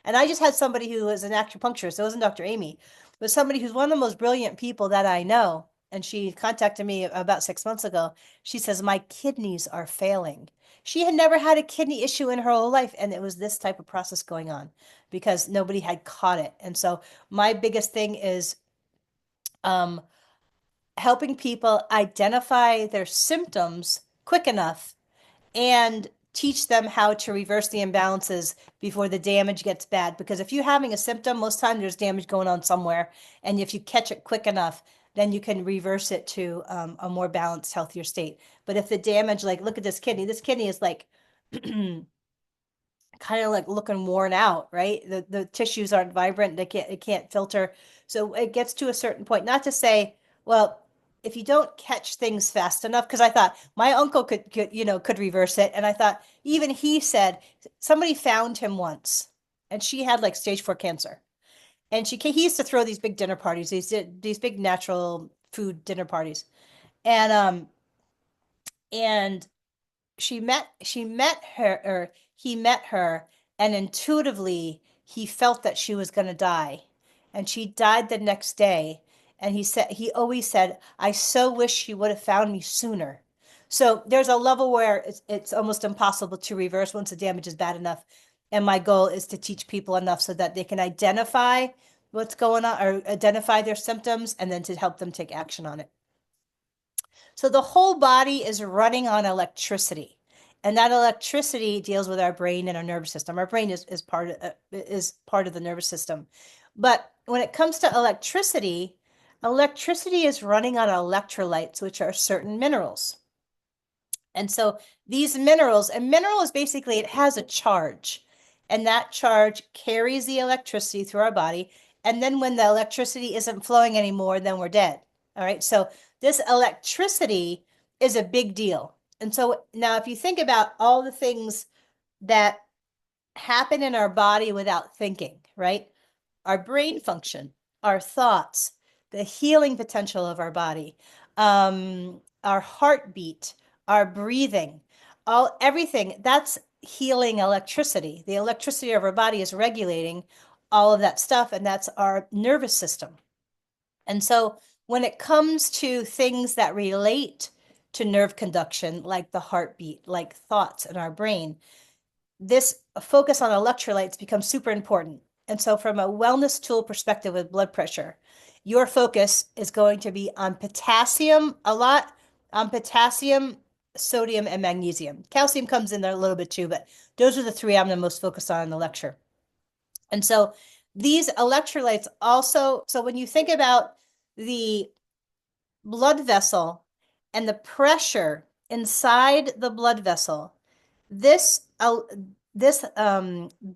And I just had somebody who was an acupuncturist. It wasn't Dr. Amy, but somebody who's one of the most brilliant people that I know. And she contacted me about 6 months ago. She says, my kidneys are failing. She had never had a kidney issue in her whole life. And it was this type of process going on because nobody had caught it. And so my biggest thing is um, helping people identify their symptoms quick enough and teach them how to reverse the imbalances before the damage gets bad. Because if you're having a symptom, most time there's damage going on somewhere. And if you catch it quick enough, then you can reverse it to a more balanced, healthier state. But if the damage, like, look at this kidney is like kind of like looking worn out, right? The tissues aren't vibrant, it can't filter. So it gets to a certain point. Not to say, well, if you don't catch things fast enough, because I thought my uncle could reverse it. And I thought, even he said, somebody found him once and she had like stage 4 cancer. And he used to throw these big dinner parties, these big natural food dinner parties. And she met her, or he met her, and intuitively he felt that she was going to die, and she died the next day. And he always said, I so wish she would have found me sooner. So there's a level where it's almost impossible to reverse once the damage is bad enough. And my goal is to teach people enough so that they can identify what's going on, or identify their symptoms, and then to help them take action on it. So the whole body is running on electricity. And that electricity deals with our brain and our nervous system. Our brain is part of the nervous system. But when it comes to electricity, electricity is running on electrolytes, which are certain minerals. And so these minerals, a mineral is basically, it has a charge, and that charge carries the electricity through our body. And then when the electricity isn't flowing anymore, then we're dead. All right. So this electricity is a big deal. And so now if you think about all the things that happen in our body without thinking, right? Our brain function, our thoughts, the healing potential of our body, our heartbeat, our breathing, all everything that's healing electricity. The electricity of our body is regulating all of that stuff, and that's our nervous system. And so when it comes to things that relate to nerve conduction, like the heartbeat, like thoughts in our brain, this focus on electrolytes becomes super important. And so, from a wellness tool perspective with blood pressure, your focus is going to be on potassium a lot, on potassium, sodium, and magnesium. Calcium comes in there a little bit too, but those are the three I'm the most focused on in the lecture. And so, these electrolytes also, so when you think about the blood vessel and the pressure inside the blood vessel, this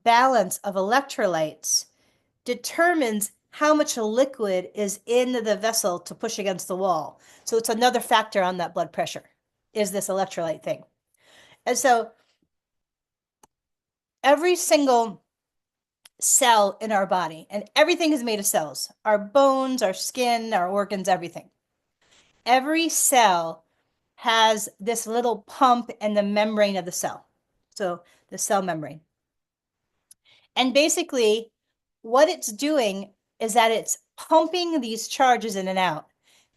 balance of electrolytes determines how much liquid is in the vessel to push against the wall. So it's another factor on that blood pressure, is this electrolyte thing. And so every single cell in our body, and everything is made of cells, our bones, our skin, our organs, everything. Every cell has this little pump in the membrane of the cell. So the cell membrane. And basically, what it's doing is that it's pumping these charges in and out,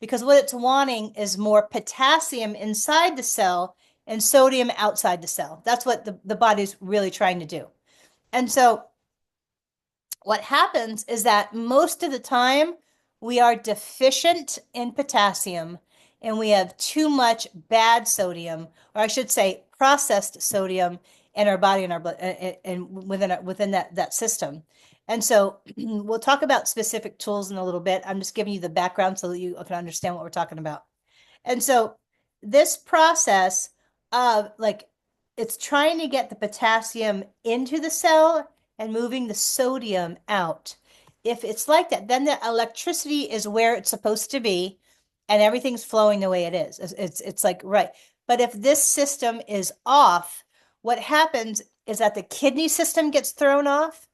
because what it's wanting is more potassium inside the cell and sodium outside the cell. That's what the body's really trying to do. And so what happens is that most of the time we are deficient in potassium and we have too much bad sodium, or I should say processed sodium in our body and our blood and within that system. And so we'll talk about specific tools in a little bit. I'm just giving you the background so that you can understand what we're talking about. And so this process of like it's trying to get the potassium into the cell and moving the sodium out. If it's like that, then the electricity is where it's supposed to be and everything's flowing the way it is. It's like right. But if this system is off, what happens is that the kidney system gets thrown off,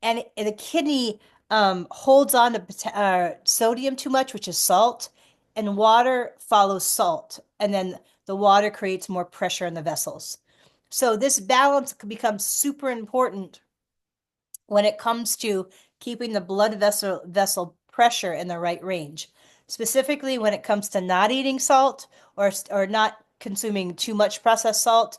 and the kidney holds on to sodium too much, which is salt, and water follows salt, and then the water creates more pressure in the vessels. So this balance becomes super important when it comes to keeping the blood vessel pressure in the right range, specifically when it comes to not eating salt or not consuming too much processed salt,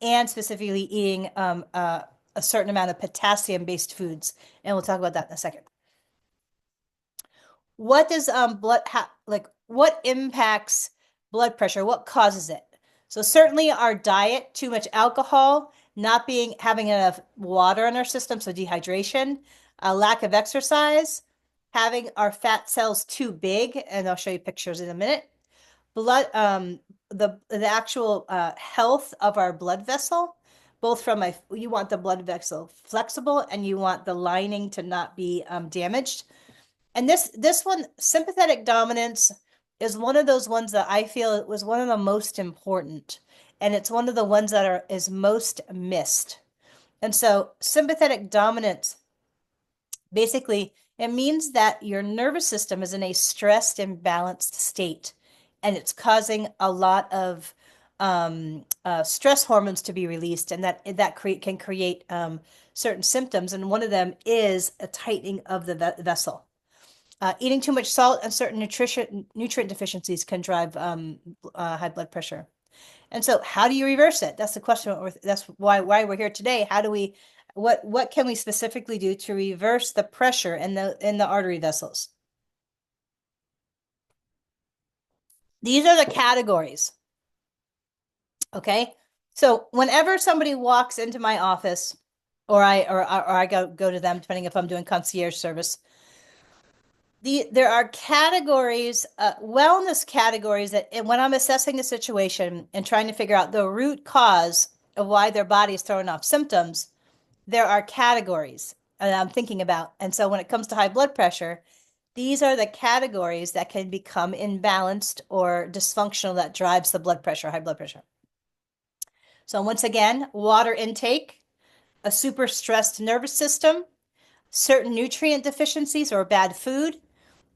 and specifically eating a certain amount of potassium-based foods. And we'll talk about that in a second. What does what impacts blood pressure? What causes it? So certainly our diet, too much alcohol, not having enough water in our system, so dehydration, a lack of exercise, having our fat cells too big, and I'll show you pictures in a minute. Blood, the actual health of our blood vessel, both from you want the blood vessel flexible and you want the lining to not be damaged. And this one, sympathetic dominance, is one of those ones that I feel it was one of the most important, and it's one of the ones that is most missed. And so sympathetic dominance, basically, it means that your nervous system is in a stressed, imbalanced state, and it's causing a lot of stress hormones to be released, and that can create certain symptoms. And one of them is a tightening of the vessel. Eating too much salt and certain nutrient deficiencies can drive high blood pressure. And so how do you reverse it? That's the question. That's why we're here today. What can we specifically do to reverse the pressure in the artery vessels? These are the categories. Okay. So whenever somebody walks into my office, or I go to them, depending if I'm doing concierge service, there are categories, wellness categories, that when I'm assessing a situation and trying to figure out the root cause of why their body is throwing off symptoms, there are categories that I'm thinking about. And so when it comes to high blood pressure, these are the categories that can become imbalanced or dysfunctional that drives the blood pressure, high blood pressure. So once again, water intake, a super stressed nervous system, certain nutrient deficiencies or bad food,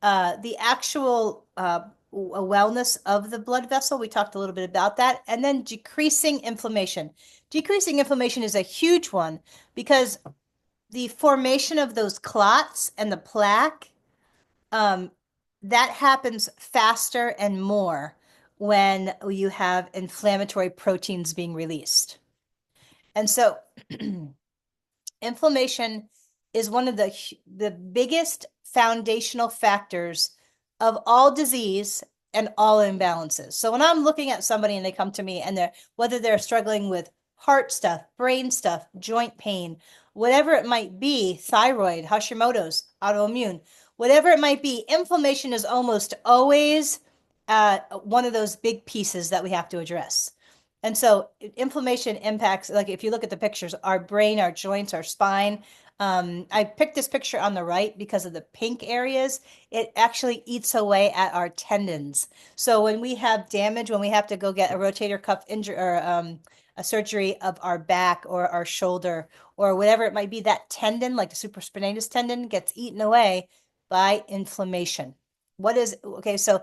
the actual a wellness of the blood vessel. We talked a little bit about that. And then decreasing inflammation. Decreasing inflammation is a huge one because the formation of those clots and the plaque, um, that happens faster and more when you have inflammatory proteins being released. And so inflammation is one of the biggest foundational factors of all disease and all imbalances. So when I'm looking at somebody and they come to me and whether they're struggling with heart stuff, brain stuff, joint pain, whatever it might be, thyroid, Hashimoto's, autoimmune, whatever it might be, inflammation is almost always one of those big pieces that we have to address. And so inflammation impacts, like if you look at the pictures, our brain, our joints, our spine. I picked this picture on the right because of the pink areas. It actually eats away at our tendons. So when we have damage, when we have to go get a rotator cuff injury or a surgery of our back or our shoulder or whatever it might be, that tendon, like the supraspinatus tendon, gets eaten away by inflammation. Okay, so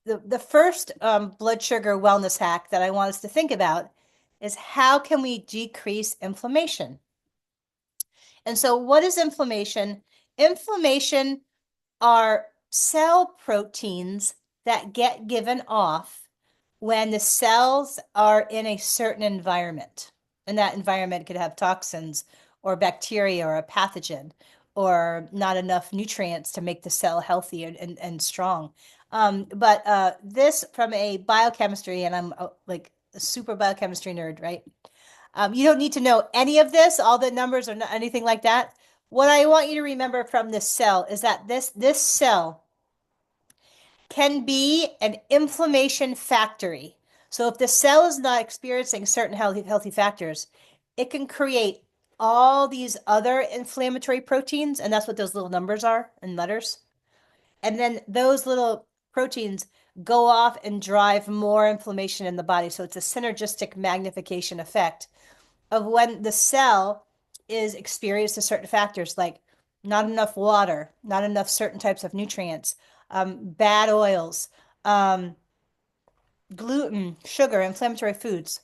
the first blood sugar wellness hack that I want us to think about is how can we decrease inflammation? And so what is inflammation? Inflammation are cell proteins that get given off when the cells are in a certain environment. And that environment could have toxins or bacteria or a pathogen or not enough nutrients to make the cell healthy and strong. But this from a biochemistry, and I'm like a super biochemistry nerd, right? You don't need to know any of this, all the numbers or anything like that. What I want you to remember from this cell is that this cell can be an inflammation factory. So if the cell is not experiencing certain healthy factors, it can create all these other inflammatory proteins, and that's what those little numbers are in letters. And then those little proteins go off and drive more inflammation in the body. So it's a synergistic magnification effect of when the cell is experienced certain factors like not enough water, not enough certain types of nutrients, bad oils, gluten, sugar, inflammatory foods.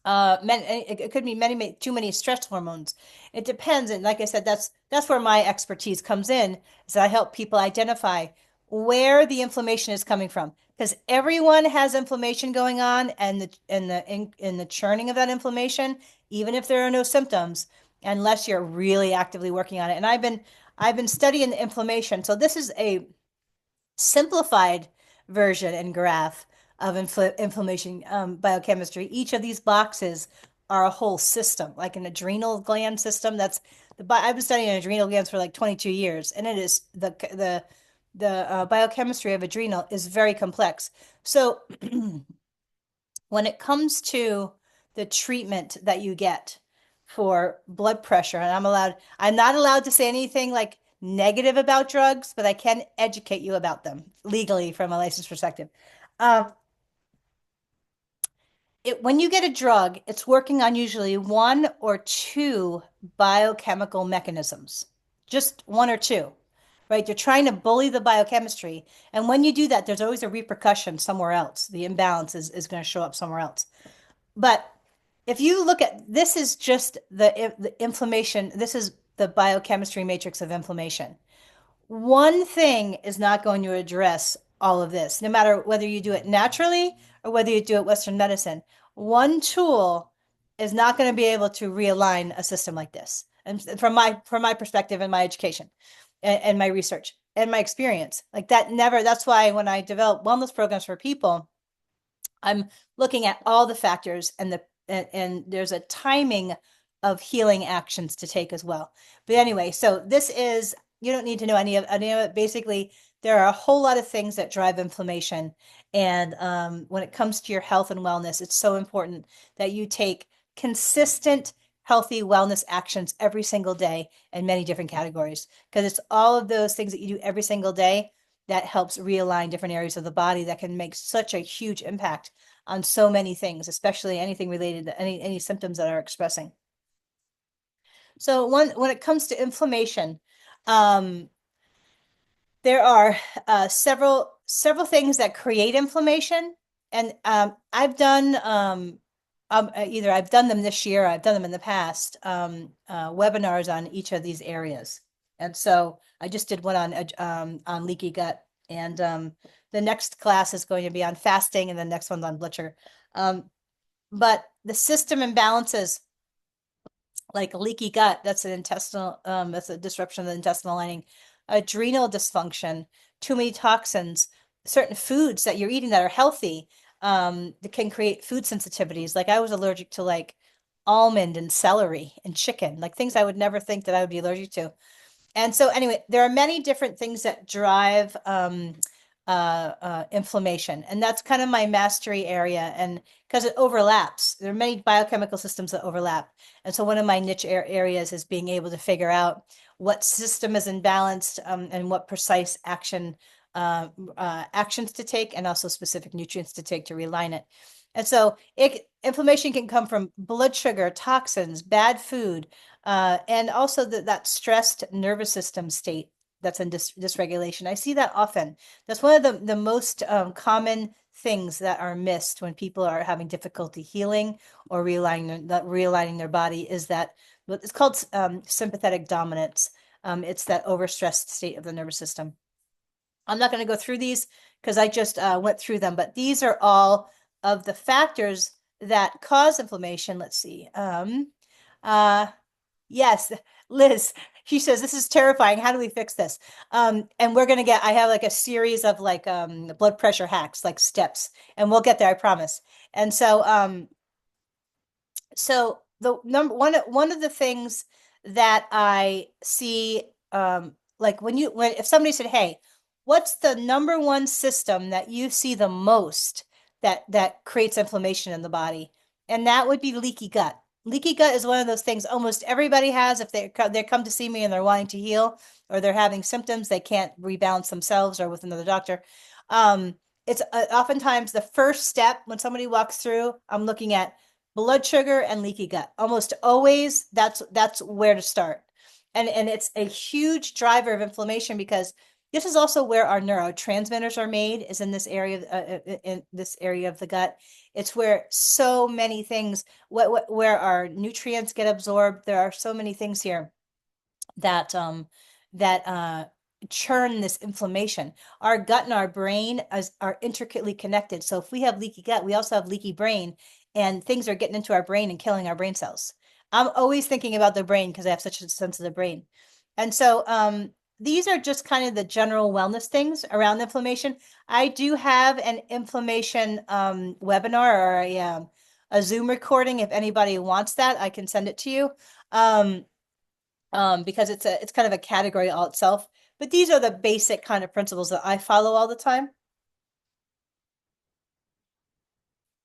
It could be too many stress hormones. It depends, and like I said, that's where my expertise comes in, is that I help people identify where the inflammation is coming from, because everyone has inflammation going on, and in the churning of that inflammation, even if there are no symptoms, unless you're really actively working on it. And I've been studying the inflammation, so this is a simplified version and graph of inflammation biochemistry. Each of these boxes are a whole system, like an adrenal gland system. I've been studying adrenal glands for like 22 years, and it is the biochemistry of adrenal is very complex. So when it comes to the treatment that you get for blood pressure, and I'm not allowed to say anything like negative about drugs, but I can educate you about them legally from a licensed perspective. Um, when you get a drug, it's working on usually one or two biochemical mechanisms, just one or two, right? You're trying to bully the biochemistry. And when you do that, there's always a repercussion somewhere else. The imbalance is going to show up somewhere else. But if you look at this, is just the inflammation. This is the biochemistry matrix of inflammation. One thing is not going to address all of this, no matter whether you do it naturally or whether you do it Western medicine. One tool is not going to be able to realign a system like this. And from my perspective and my education and my research and my experience, like that never, that's why when I develop wellness programs for people, I'm looking at all the factors and there's a timing of healing actions to take as well. But anyway, so this is, you don't need to know any of it. Basically, there are a whole lot of things that drive inflammation. And when it comes to your health and wellness, it's so important that you take consistent, healthy wellness actions every single day in many different categories. Because it's all of those things that you do every single day that helps realign different areas of the body that can make such a huge impact on so many things, especially anything related to any symptoms that are expressing. So when it comes to inflammation, there are several several things that create inflammation. And either I've done them this year, or I've done them in the past, webinars on each of these areas. And so I just did one on leaky gut, and the next class is going to be on fasting, and the next one's on blood sugar. But the system imbalances, like leaky gut, that's that's a disruption of the intestinal lining, adrenal dysfunction, too many toxins, certain foods that you're eating that are healthy, that can create food sensitivities. Like I was allergic to like almond and celery and chicken, like things I would never think that I would be allergic to. And so anyway, there are many different things that drive inflammation, and that's kind of my mastery area. And because it overlaps, there are many biochemical systems that overlap. And so one of my niche areas is being able to figure out what system is imbalanced, and what precise actions to take, and also specific nutrients to take to realign it. And so inflammation can come from blood sugar, toxins, bad food, and also that stressed nervous system state that's in dysregulation. I see that often. That's one of the most common things that are missed when people are having difficulty healing or realigning their body, is that what it's called sympathetic dominance. It's that overstressed state of the nervous system. I'm not going to go through these because I just went through them, but these are all of the factors that cause inflammation. Let's see. Yes, Liz, she says, this is terrifying. How do we fix this? And I have like a series of like blood pressure hacks, like steps, and we'll get there, I promise. And so the one of the things that I see, like if somebody said, "Hey, what's the number one system that you see the most that creates inflammation in the body?" And that would be leaky gut. Leaky gut is one of those things almost everybody has if they come to see me and they're wanting to heal, or they're having symptoms they can't rebalance themselves or with another doctor. It's oftentimes the first step when somebody walks through. I'm looking at blood sugar and leaky gut. Almost always that's where to start. And it's a huge driver of inflammation, because this is also where our neurotransmitters are made, is in this area of the gut. It's where so many things, where our nutrients get absorbed. There are so many things here that churn this inflammation. Our gut and our brain are intricately connected. So if we have leaky gut, we also have leaky brain, and things are getting into our brain and killing our brain cells. I'm always thinking about the brain because I have such a sensitive brain. And so these are just kind of the general wellness things around inflammation. I do have an inflammation webinar, or a Zoom recording. If anybody wants that, I can send it to you. Because it's kind of a category all itself. But these are the basic kind of principles that I follow all the time.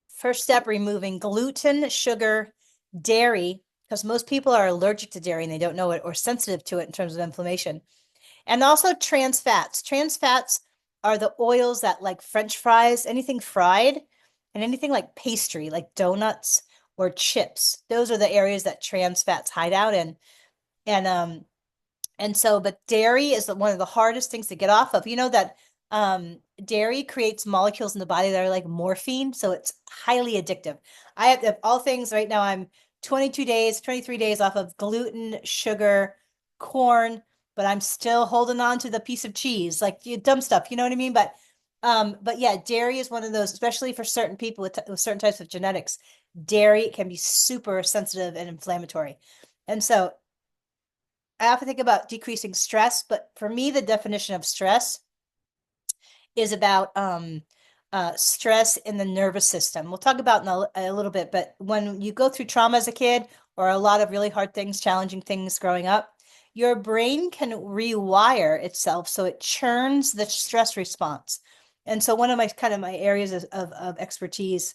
First step, removing gluten, sugar, dairy, because most people are allergic to dairy and they don't know it, or sensitive to it in terms of inflammation. And also trans fats. Trans fats are the oils that, like French fries, anything fried, and anything like pastry, like donuts or chips. Those are the areas that trans fats hide out in. But dairy is one of the hardest things to get off of. You know that dairy creates molecules in the body that are like morphine, so it's highly addictive. I have, of all things, right now I'm 22 days, 23 days off of gluten, sugar, corn, but I'm still holding on to the piece of cheese, like dumb stuff, you know what I mean? But yeah, dairy is one of those, especially for certain people with certain types of genetics. Dairy can be super sensitive and inflammatory. And so I often think about decreasing stress, but for me, the definition of stress is about stress in the nervous system. We'll talk about in a little bit, but when you go through trauma as a kid, or a lot of really hard things, challenging things growing up, your brain can rewire itself so it churns the stress response. And so one of my areas of expertise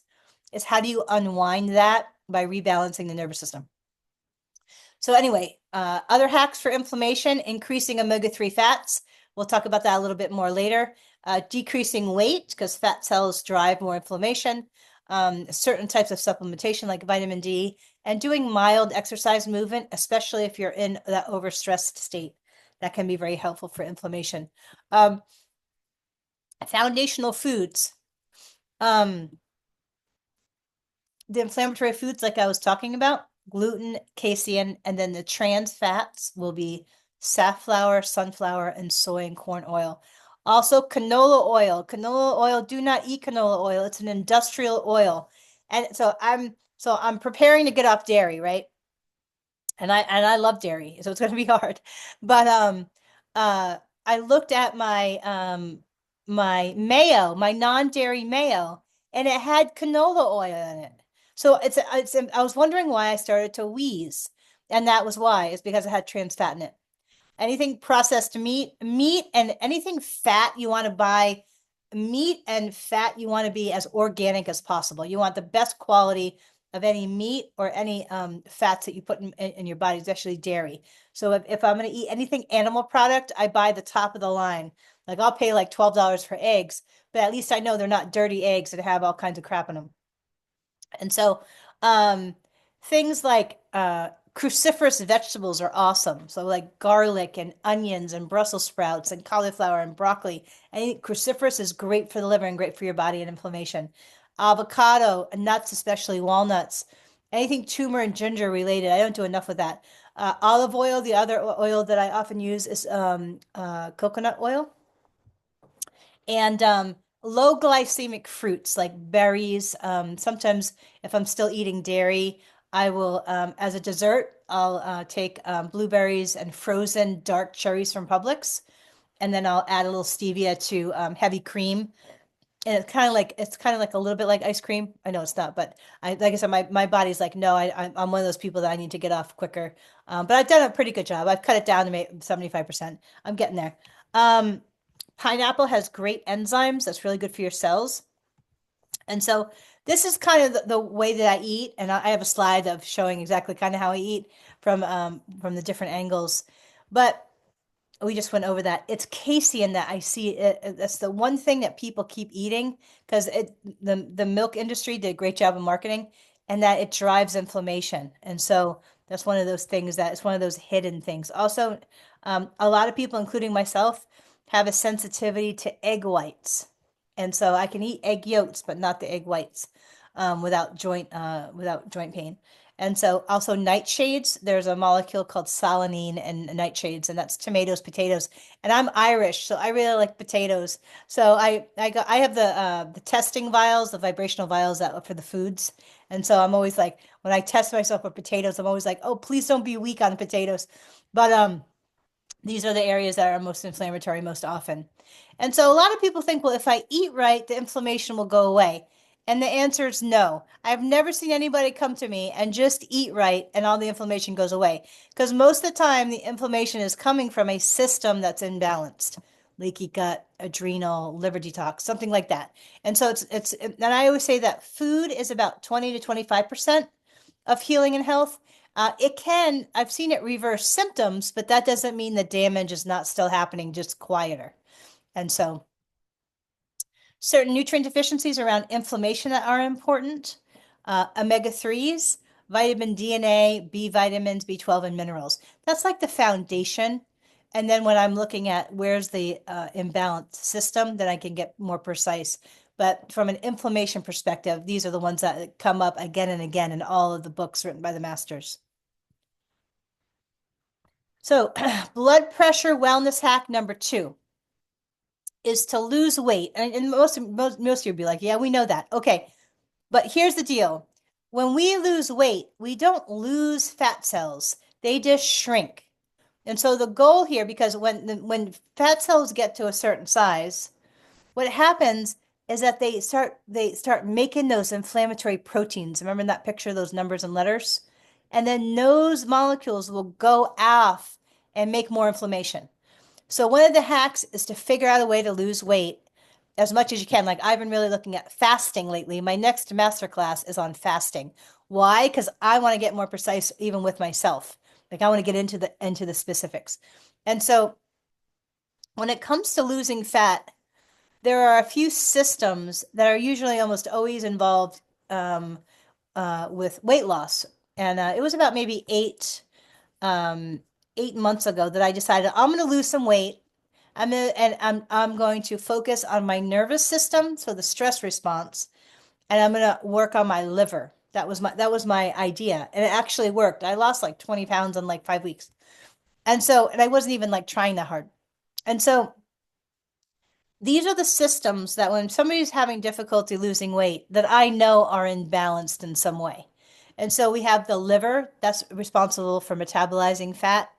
is, how do you unwind that by rebalancing the nervous system? So anyway, other hacks for inflammation: increasing omega-3 fats. We'll talk about that a little bit more later. Decreasing weight, because fat cells drive more inflammation. Certain types of supplementation like vitamin D, and doing mild exercise movement, especially if you're in that overstressed state. That can be very helpful for inflammation. Foundational foods. Um, the inflammatory foods, like I was talking about, gluten, casein, and then the trans fats will be safflower, sunflower, and soy and corn oil. Also, canola oil. Canola oil, do not eat canola oil. It's an industrial oil. And so I'm preparing to get off dairy, right? And I love dairy, so it's going to be hard. But uh I looked at my mayo, my non-dairy mayo, and it had canola oil in it. So I was wondering why I started to wheeze, and that was why. It's because it had trans fat in it. Anything processed meat and anything fat you want to buy, meat and fat you want to be as organic as possible. You want the best quality of any meat or any fats that you put in your body, especially dairy. So if I'm going to eat anything animal product, I buy the top of the line. Like I'll pay like $12 for eggs, but at least I know they're not dirty eggs that have all kinds of crap in them. And so um, things like cruciferous vegetables are awesome. So like garlic and onions and Brussels sprouts and cauliflower and broccoli. And cruciferous is great for the liver and great for your body and inflammation. Avocado, nuts, especially walnuts. Anything tumor and ginger related. I don't do enough with that. Olive oil, the other oil that I often use is coconut oil. And low glycemic fruits like berries. Sometimes if I'm still eating dairy, I will, as a dessert, I'll take blueberries and frozen dark cherries from Publix, and then I'll add a little stevia to heavy cream. And it's kind of like a little bit like ice cream. I know it's not, but like I said, my body's like, no, I'm one of those people that I need to get off quicker. But I've done a pretty good job. I've cut it down to make 75%. I'm getting there. Um, Pineapple has great enzymes. That's really good for your cells. And so this is kind of the way that I eat. And I have a slide of showing exactly kind of how I eat from the different angles. But we just went over that. It's casein that I see. That's the one thing that people keep eating because the milk industry did a great job of marketing, and that it drives inflammation. And so that's one of those things that it's one of those hidden things. Also, a lot of people, including myself, have a sensitivity to egg whites, and so I can eat egg yolks, but not the egg whites, without joint pain. And so also nightshades, there's a molecule called solanine and nightshades, and that's tomatoes, potatoes. And I'm Irish, so I really like potatoes. So I have the testing vials, the vibrational vials that for the foods. And so I'm always like when I test myself for potatoes, I'm always like, "Oh, please don't be weak on potatoes." But these are the areas that are most inflammatory most often. And so a lot of people think, well, if I eat right, the inflammation will go away. And the answer is no. I've never seen anybody come to me and just eat right and all the inflammation goes away. Because most of the time, the inflammation is coming from a system that's imbalanced. Leaky gut, adrenal, liver detox, something like that. And so and I always say that food is about 20 to 25% of healing and health. I've seen it reverse symptoms, but that doesn't mean the damage is not still happening, just quieter. And so certain nutrient deficiencies around inflammation that are important, omega-3s, vitamin D and A, B vitamins, B12, and minerals. That's like the foundation. And then when I'm looking at where's the imbalanced system, then I can get more precise. But from an inflammation perspective, these are the ones that come up again and again in all of the books written by the masters. So, blood pressure wellness hack number 2 is to lose weight. And most of you will be like, yeah, we know that. Okay. But here's the deal. When we lose weight, we don't lose fat cells. They just shrink. And so the goal here, because when fat cells get to a certain size, what happens is that they start making those inflammatory proteins. Remember in that picture, those numbers and letters? And then those molecules will go off and make more inflammation. So one of the hacks is to figure out a way to lose weight as much as you can. Like I've been really looking at fasting lately. My next masterclass is on fasting. Why? Because I want to get more precise even with myself. Like I want to get into the specifics. And so when it comes to losing fat, there are a few systems that are usually almost always involved with weight loss. And it was about maybe 8 months ago that I decided I'm going to lose some weight. I'm going to focus on my nervous system, so the stress response, and I'm going to work on my liver. That was my idea, and it actually worked. I lost like 20 pounds in like 5 weeks. And I wasn't even like trying that hard. And so these are the systems that when somebody's having difficulty losing weight, that I know are imbalanced in some way. And so we have the liver that's responsible for metabolizing fat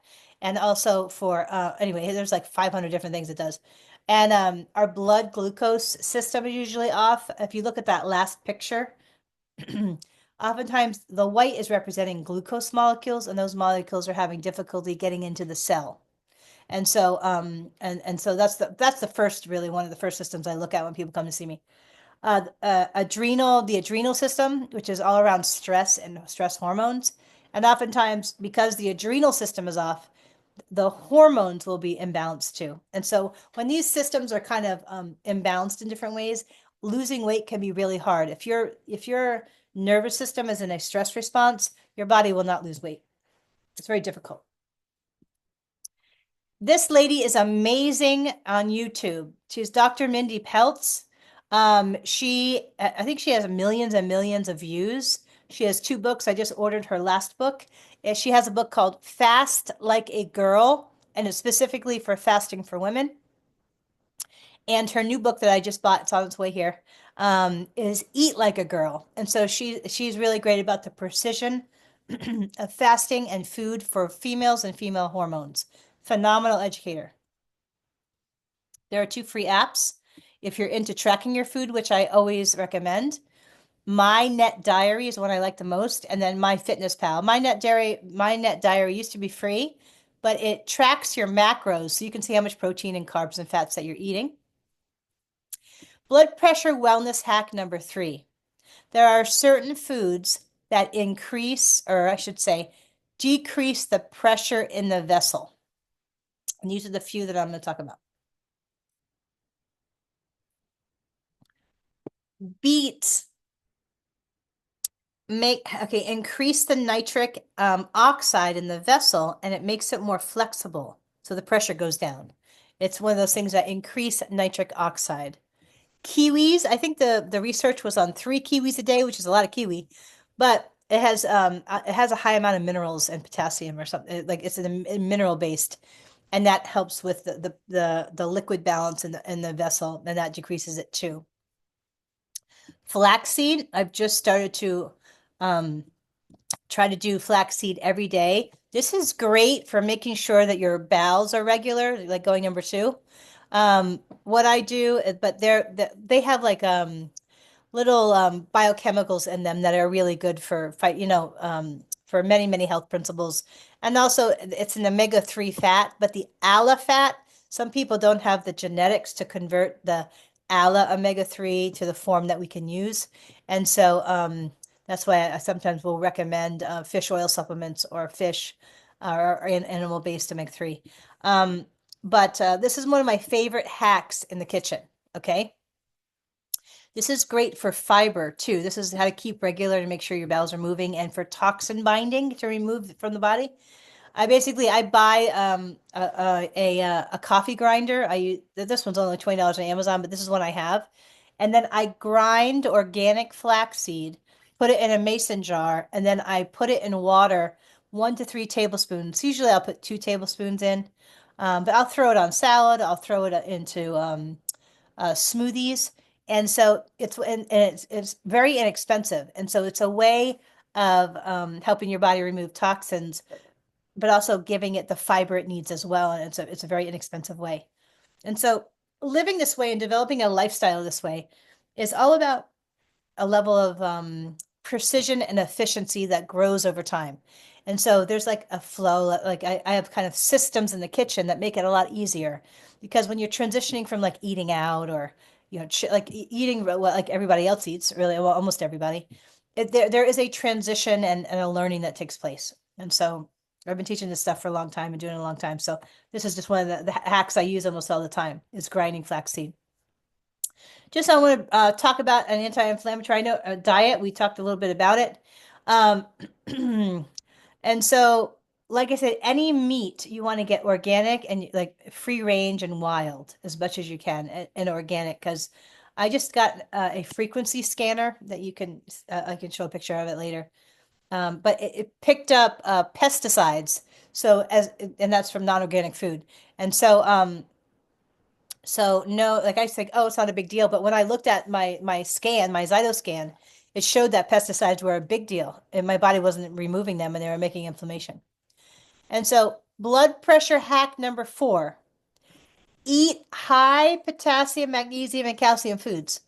and also for, anyway, there's like 500 different things it does. And our blood glucose system is usually off. If you look at that last picture, oftentimes the white is representing glucose molecules, and those molecules are having difficulty getting into the cell. And so that's the first, really one of the first systems I look at when people come to see me. The adrenal system, which is all around stress and stress hormones. And oftentimes, because the adrenal system is off, the hormones will be imbalanced too. And so when these systems are kind of imbalanced in different ways, losing weight can be really hard. If your nervous system is in a stress response, your body will not lose weight. It's very difficult. This lady is amazing on YouTube. She's Dr. Mindy Peltz. I think she has millions and millions of views. She has two books. I just ordered her last book. She has a book called Fast Like a Girl, and it's specifically for fasting for women. And her new book that I just bought, it's on its way here, is Eat Like a Girl. And so she's really great about the precision of fasting and food for females and female hormones. Phenomenal educator. There are two free apps if you're into tracking your food, which I always recommend. My Net Diary is one I like the most, and then My Fitness Pal. My Net Diary used to be free, but it tracks your macros so you can see how much protein and carbs and fats that you're eating. Blood pressure wellness hack number 3. There are certain foods that increase, or I should say, decrease the pressure in the vessel. And these are the few that I'm going to talk about. Beets increase the nitric oxide in the vessel, and it makes it more flexible, so the pressure goes down. It's one of those things that increase nitric oxide. Kiwis, I think the research was on 3 kiwis a day, which is a lot of kiwi, but it has a high amount of minerals and potassium or something. Like it's a mineral based, and that helps with the liquid balance in the vessel, and that decreases it too. Flaxseed, I've just started to um, try to do flaxseed every day. This is great for making sure that your bowels are regular, like going number 2. What I do, but they have like little biochemicals in them that are really good for for many, many health principles. And also it's an omega-3 fat, but the ALA fat, some people don't have the genetics to convert the ALA omega-3 to the form that we can use. And so that's why I sometimes will recommend fish oil supplements or fish or animal-based omega-3. But this is one of my favorite hacks in the kitchen. Okay. This is great for fiber too. This is how to keep regular to make sure your bowels are moving, and for toxin binding to remove from the body. I buy a coffee grinder. This one's only $20 on Amazon, but this is one I have. And then I grind organic flaxseed, put it in a mason jar, and then I put it in water, 1 to 3 tablespoons. Usually I'll put 2 tablespoons in, but I'll throw it on salad. I'll throw it into smoothies. And so it's very inexpensive. And so it's a way of helping your body remove toxins, but also giving it the fiber it needs as well. And it's a very inexpensive way. And so living this way and developing a lifestyle this way is all about a level of precision and efficiency that grows over time. And so there's like a flow, like I have kind of systems in the kitchen that make it a lot easier, because when you're transitioning from like eating out or, like eating what like everybody else eats, really, well, almost everybody, there is a transition and a learning that takes place. And so I've been teaching this stuff for a long time and doing it a long time. So this is just one of the hacks I use almost all the time, is grinding flaxseed. Just I want to talk about an anti-inflammatory diet. We talked a little bit about it. Um, and so like I said, any meat you want to get organic and like free range and wild as much as you can and organic because I just got a frequency scanner that you can I can show a picture of it later. But it picked up pesticides. So as and that's from non-organic food. And so no, like I think, oh, it's not a big deal. But when I looked at my scan, my Zyto scan, it showed that pesticides were a big deal, and my body wasn't removing them, and they were making inflammation. And so, blood pressure hack number 4: eat high potassium, magnesium, and calcium foods.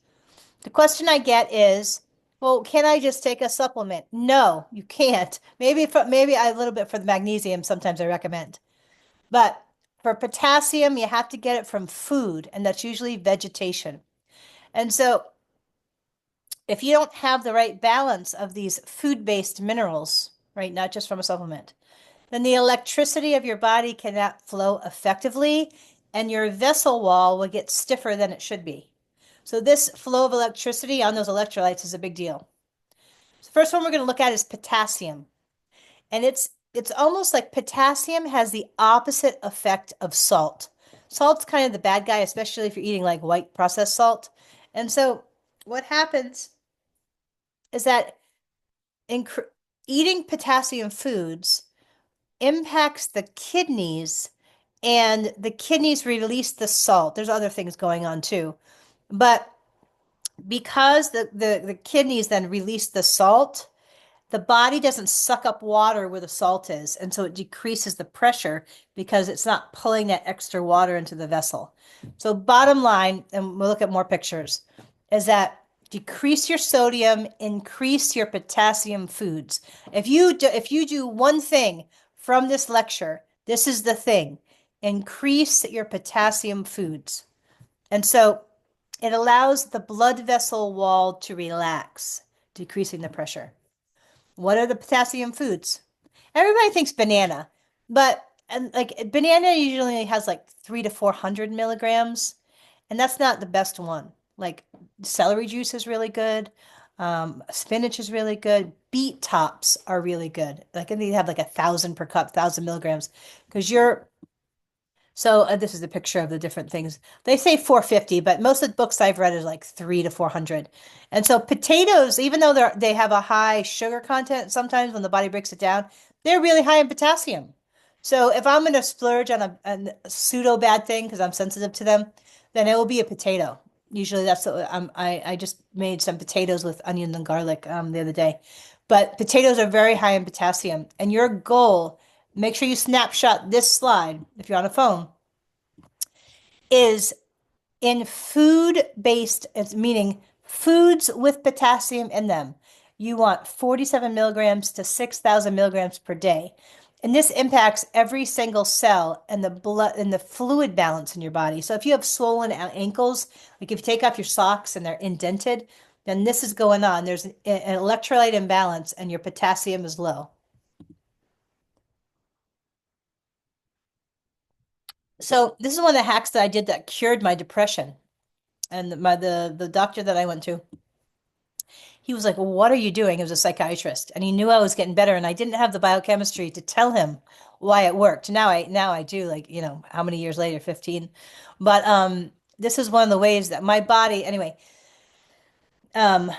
The question I get is, well, can I just take a supplement? No, you can't. Maybe a little bit for the magnesium. Sometimes I recommend. But for potassium, you have to get it from food, and that's usually vegetation. And so if you don't have the right balance of these food-based minerals, right, not just from a supplement, then the electricity of your body cannot flow effectively, and your vessel wall will get stiffer than it should be. So this flow of electricity on those electrolytes is a big deal. The first one we're going to look at is potassium. And it's almost like potassium has the opposite effect of salt. Salt's kind of the bad guy, especially if you're eating like white processed salt. And so what happens is that eating potassium foods impacts the kidneys, and the kidneys release the salt. There's other things going on too. But because the kidneys then release the salt, the body doesn't suck up water where the salt is, and so it decreases the pressure because it's not pulling that extra water into the vessel. So bottom line, and we'll look at more pictures, is that decrease your sodium, increase your potassium foods. If you do one thing from this lecture, this is the thing. Increase your potassium foods. And so it allows the blood vessel wall to relax, decreasing the pressure. What are the potassium foods? Everybody thinks banana, but and like banana usually has like 300 to 400 milligrams, and that's not the best one. Like celery juice is really good. Spinach is really good. Beet tops are really good. Like, and they have like 1,000 per cup, 1,000 milligrams, because you're so this is a picture of the different things. They say 450, but most of the books I've read is like 300 to 400. And so potatoes, even though they have a high sugar content, sometimes when the body breaks it down, they're really high in potassium. So if I'm going to splurge on a pseudo bad thing because I'm sensitive to them, then it will be a potato. Usually that's what I just made some potatoes with onion and garlic the other day. But potatoes are very high in potassium, and your goal, make sure you snapshot this slide if you're on a phone, is in food-based, it's meaning foods with potassium in them. You want 47 milligrams to 6,000 milligrams per day. And this impacts every single cell and the blood and the fluid balance in your body. So if you have swollen ankles, like if you take off your socks and they're indented, then this is going on. There's an electrolyte imbalance and your potassium is low. So this is one of the hacks that I did that cured my depression. And the doctor that I went to, he was like, well, "What are you doing?" He was a psychiatrist, and he knew I was getting better, and I didn't have the biochemistry to tell him why it worked. Now I do, like, how many years later, 15. But this is one of the ways that my body, anyway, um,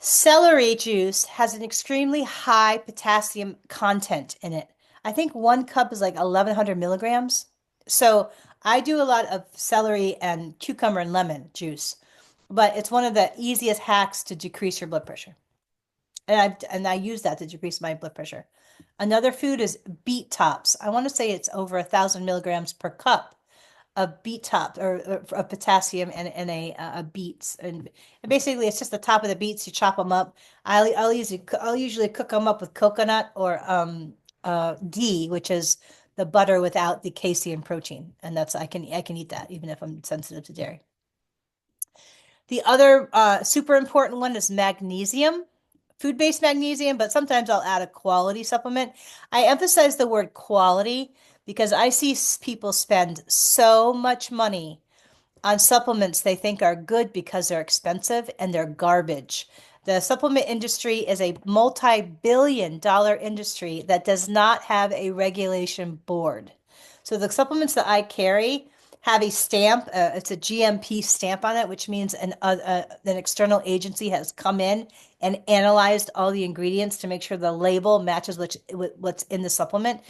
celery juice has an extremely high potassium content in it. I think 1 cup is like 1,100 milligrams. So I do a lot of celery and cucumber and lemon juice, but it's one of the easiest hacks to decrease your blood pressure. And I use that to decrease my blood pressure. Another food is beet tops. I want to say it's over 1,000 milligrams per cup of beet top or of potassium and a beets, and basically it's just the top of the beets. You chop them up. I'll usually cook them up with coconut or ghee, which is the butter without the casein protein, and that's I can eat that even if I'm sensitive to dairy. The other super important one is magnesium, food-based magnesium, but sometimes I'll add a quality supplement. I emphasize the word quality because I see people spend so much money on supplements they think are good because they're expensive and they're garbage. The supplement industry is a multi-billion dollar industry that does not have a regulation board. So the supplements that I carry have a stamp, it's a GMP stamp on it, which means an external agency has come in and analyzed all the ingredients to make sure the label matches what's in the supplement.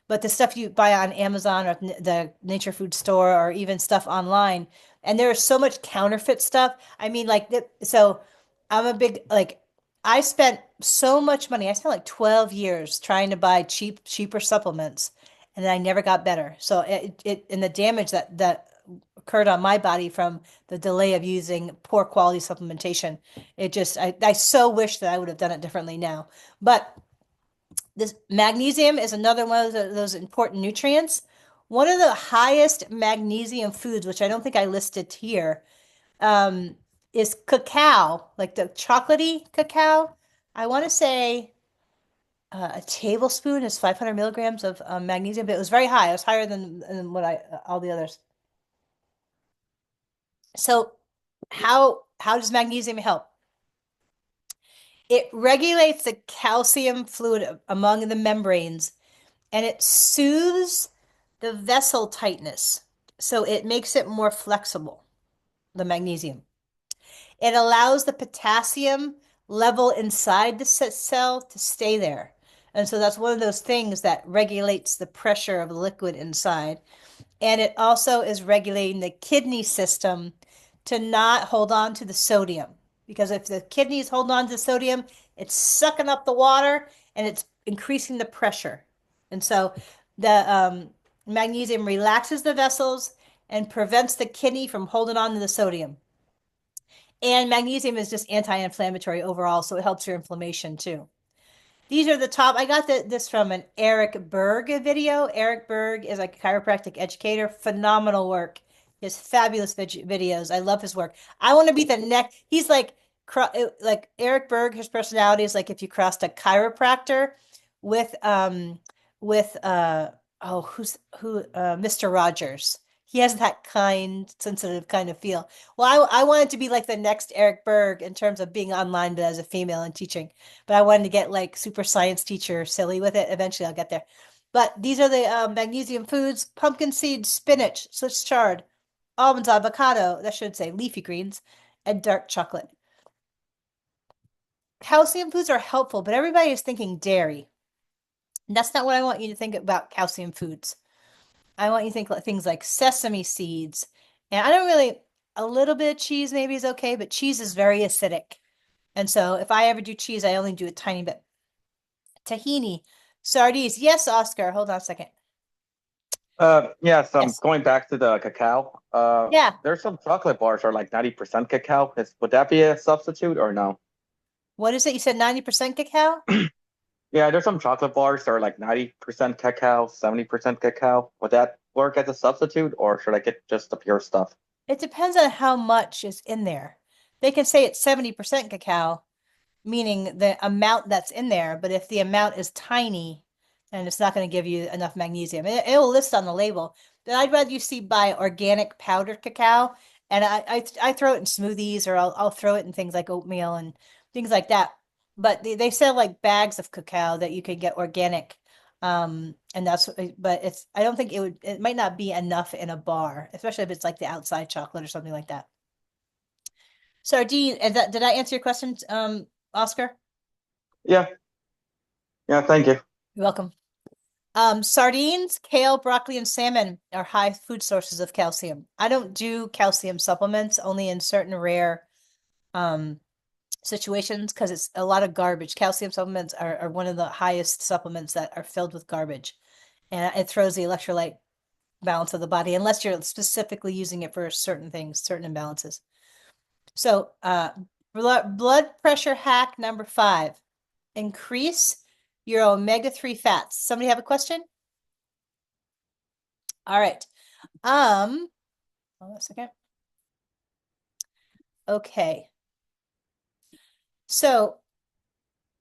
But the stuff you buy on Amazon or the Nature Food Store or even stuff online, and there is so much counterfeit stuff. I mean, so I'm a big, I spent so much money. I spent like 12 years trying to buy cheaper supplements, and then I never got better. So and the damage that occurred on my body from the delay of using poor quality supplementation, I so wish that I would have done it differently now. But this magnesium is another one of those important nutrients. One of the highest magnesium foods, which I don't think I listed here, um, is cacao, like the chocolatey cacao. I want to say a tablespoon is 500 milligrams of magnesium, but it was very high. It was higher than what all the others. So how does magnesium help? It regulates the calcium fluid among the membranes, and it soothes the vessel tightness. So it makes it more flexible, the magnesium. It allows the potassium level inside the cell to stay there. And so that's one of those things that regulates the pressure of the liquid inside. And it also is regulating the kidney system to not hold on to the sodium. Because if the kidneys hold on to the sodium, it's sucking up the water and it's increasing the pressure. And so the magnesium relaxes the vessels and prevents the kidney from holding on to the sodium. And magnesium is just anti-inflammatory overall, so it helps your inflammation too. These are the top. I got this from an Eric Berg video. Eric Berg is a chiropractic educator. Phenomenal work. He has fabulous videos. I love his work. I want to be the next. He's like Eric Berg. His personality is like if you crossed a chiropractor with with oh who Mr. Rogers. He has that kind, sensitive kind of feel. Well, I wanted to be like the next Eric Berg in terms of being online, but as a female and teaching. But I wanted to get like super science teacher silly with it. Eventually, I'll get there. But these are the magnesium foods: pumpkin seeds, spinach, Swiss chard, almonds, avocado. That should say leafy greens, and dark chocolate. Calcium foods are helpful, but everybody is thinking dairy. And that's not what I want you to think about calcium foods. I want you to think things like sesame seeds. And I don't really, a little bit of cheese maybe is okay, but cheese is very acidic. And so if I ever do cheese, I only do a tiny bit. Tahini, sardines. Yes, Oscar. Hold on a second. Yes, Yes. going back to the cacao. Yeah. There's some chocolate bars are like 90% cacao. Would that be a substitute or no? What is it? You said 90% cacao? Yeah, there's some chocolate bars that are like 90% cacao, 70% cacao. Would that work as a substitute, or should I get just the pure stuff? It depends on how much is in there. They can say it's 70% cacao, meaning the amount that's in there. But if the amount is tiny, then it's not going to give you enough magnesium. It will list on the label. But I'd rather you see buy organic powdered cacao, and I throw it in smoothies or I'll throw it in things like oatmeal and things like that. But they sell like bags of cacao that you can get organic. And that's but it's I don't think it might not be enough in a bar, especially if it's like the outside chocolate or something like that. Sardine, did I answer your question, Oscar? Yeah, yeah, thank you. You're welcome. Sardines, kale, broccoli, and salmon are high food sources of calcium. I don't do calcium supplements, only in certain rare um, situations because it's a lot of garbage. Calcium supplements are one of the highest supplements that are filled with garbage, and it throws the electrolyte balance of the body unless you're specifically using it for certain things, certain imbalances. So, blood pressure hack number 5, increase your omega-3 fats. Somebody have a question? All right. Hold on a second. Okay. So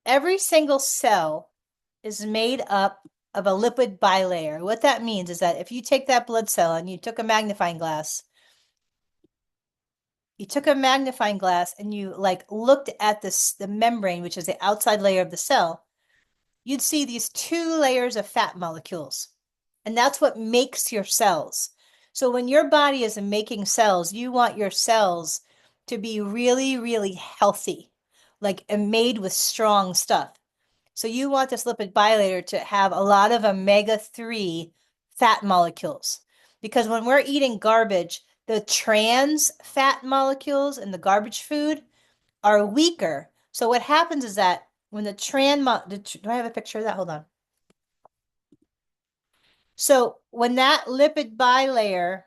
every single cell is made up of a lipid bilayer. What that means is that if you take that blood cell and you took a magnifying glass, you took a magnifying glass and you like looked at this the membrane, which is the outside layer of the cell, you'd see these two layers of fat molecules. And that's what makes your cells. So when your body is making cells, you want your cells to be really, really healthy, like and made with strong stuff. So you want this lipid bilayer to have a lot of omega-3 fat molecules. Because when we're eating garbage, the trans fat molecules in the garbage food are weaker. So what happens is that when the do I have a picture of that? Hold on. So when that lipid bilayer,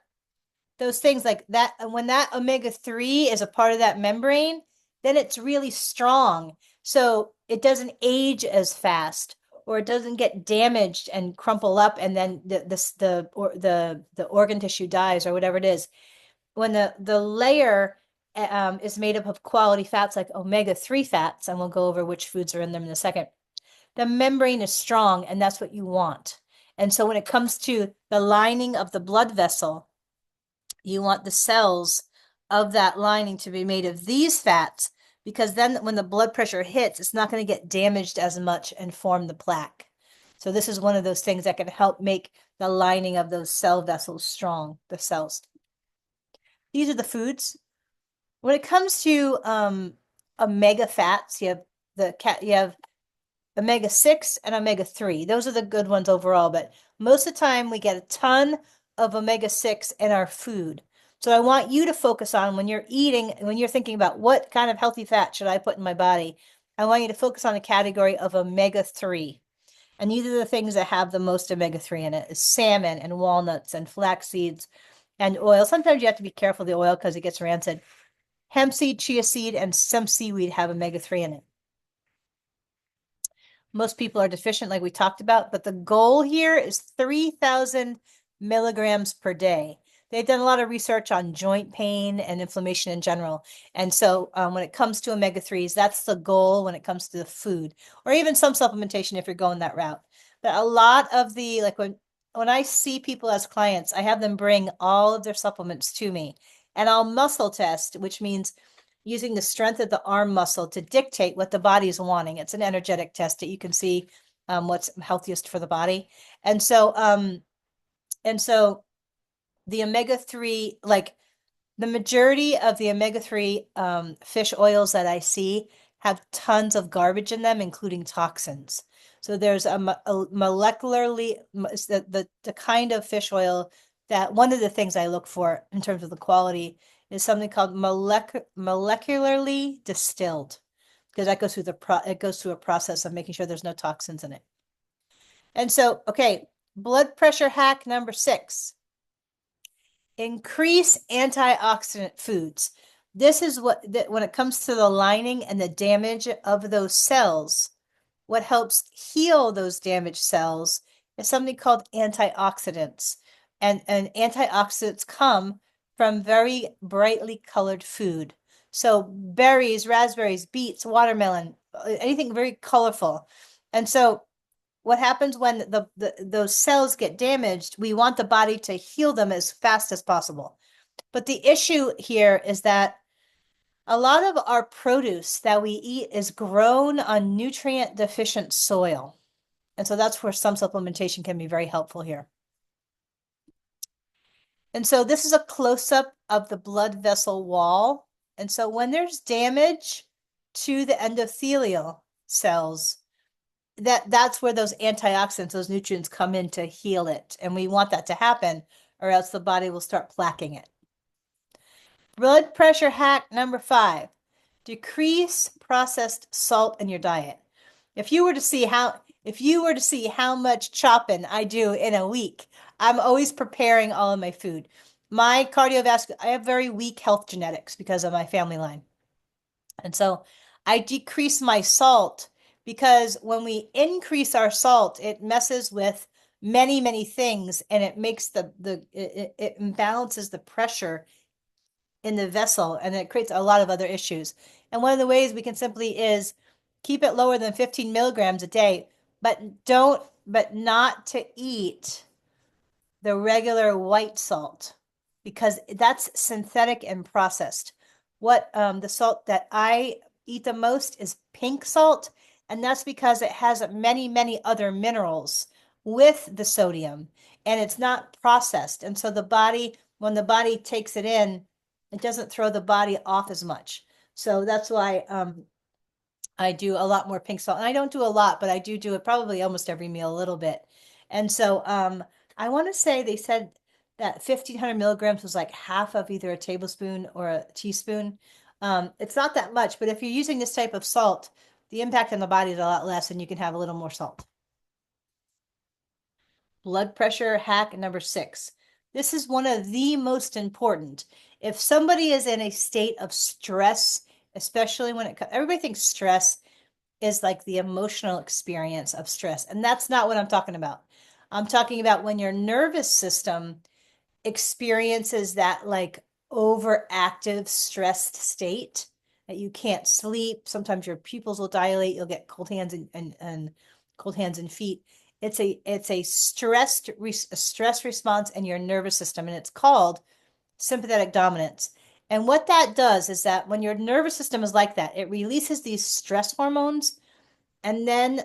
those things like that, when that omega-3 is a part of that membrane, then it's really strong. So it doesn't age as fast, or it doesn't get damaged and crumple up, and then the organ tissue dies or whatever it is. When the layer is made up of quality fats like omega-3 fats, and we'll go over which foods are in them in a second, the membrane is strong, and that's what you want. And so when it comes to the lining of the blood vessel, you want the cells of that lining to be made of these fats, because then when the blood pressure hits, it's not going to get damaged as much and form the plaque. So this is one of those things that can help make the lining of those cell vessels strong, the cells. These are the foods. When it comes to omega fats, you have omega-6 and omega-3. Those are the good ones overall, but most of the time we get a ton of omega-6 in our food. So I want you to focus on when you're eating, when you're thinking about what kind of healthy fat should I put in my body, I want you to focus on the category of omega-3. And these are the things that have the most omega-3 in it, is salmon and walnuts and flax seeds and oil. Sometimes you have to be careful of the oil because it gets rancid. Hemp seed, chia seed, and some seaweed have omega-3 in it. Most people are deficient, like we talked about, but the goal here is 3,000 milligrams per day. They've done a lot of research on joint pain and inflammation in general. And so when it comes to omega-3s, that's the goal when it comes to the food, or even some supplementation if you're going that route. But a lot of the, like when I see people as clients, I have them bring all of their supplements to me, and I'll muscle test, which means using the strength of the arm muscle to dictate what the body is wanting. It's an energetic test that you can see what's healthiest for the body. And so the omega-3, like the majority of the omega-3 fish oils that I see have tons of garbage in them, including toxins. So there's a molecularly, the kind of fish oil that one of the things I look for in terms of the quality is something called molecularly distilled, because that goes through it goes through a process of making sure there's no toxins in it. And so, okay, blood pressure hack number 6. Increase antioxidant foods. This is when it comes to the lining and the damage of those cells, what helps heal those damaged cells is something called antioxidants. And antioxidants come from very brightly colored food. So berries, raspberries, beets, watermelon, anything very colorful. And so what happens when those cells get damaged, we want the body to heal them as fast as possible. But the issue here is that a lot of our produce that we eat is grown on nutrient deficient soil. And so that's where some supplementation can be very helpful here. And so this is a close-up of the blood vessel wall. And so when there's damage to the endothelial cells, that's where those antioxidants, those nutrients come in to heal it. And we want that to happen, or else the body will start plaquing it. Blood pressure hack number 5, decrease processed salt in your diet. If you were to see how much chopping I do in a week, I'm always preparing all of my food. My cardiovascular, I have very weak health genetics because of my family line. And so I decrease my salt because when we increase our salt, it messes with many, many things, and it makes it imbalances the pressure in the vessel, and it creates a lot of other issues. And one of the ways we can simply is keep it lower than 15 milligrams a day, but not to eat the regular white salt, because that's synthetic and processed. what the salt that I eat the most is pink salt, and that's because it has many, many other minerals with the sodium, and it's not processed. And so the body, when the body takes it in, it doesn't throw the body off as much. So that's why I do a lot more pink salt. And I don't do a lot, but I do it probably almost every meal a little bit. And so I want to say they said that 1,500 milligrams was like half of either a tablespoon or a teaspoon. It's not that much, but if you're using this type of salt, the impact on the body is a lot less and you can have a little more salt. Blood pressure hack number 6. This is one of the most important. If somebody is in a state of stress, especially when everybody thinks stress is like the emotional experience of stress. And that's not what I'm talking about. I'm talking about when your nervous system experiences that like overactive, stressed state that you can't sleep. Sometimes your pupils will dilate. You'll get cold hands and cold hands and feet. It's a stress response in your nervous system, and it's called sympathetic dominance. And what that does is that when your nervous system is like that, it releases these stress hormones, and then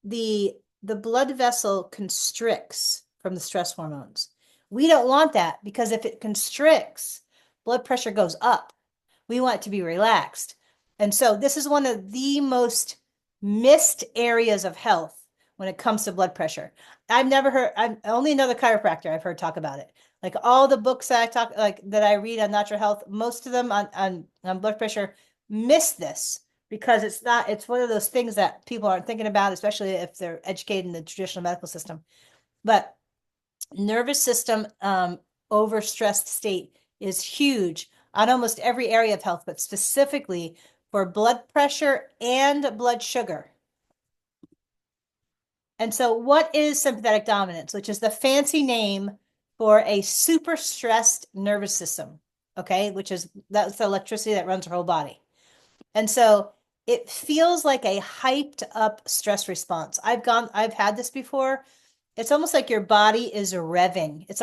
the the blood vessel constricts from the stress hormones. We don't want that because if it constricts, blood pressure goes up. We want it to be relaxed. And so this is one of the most missed areas of health when it comes to blood pressure. I've never heard, I'm only another chiropractor I've heard talk about it. Like all the books that I talk, like that I read on natural health, most of them on blood pressure miss this because it's one of those things that people aren't thinking about, especially if they're educated in the traditional medical system. But nervous system overstressed state is huge on almost every area of health, but specifically for blood pressure and blood sugar. And so what is sympathetic dominance, which is the fancy name for a super stressed nervous system, okay, that's the electricity that runs our whole body. And so it feels like a hyped up stress response. I've had this before. It's almost like your body is revving. It's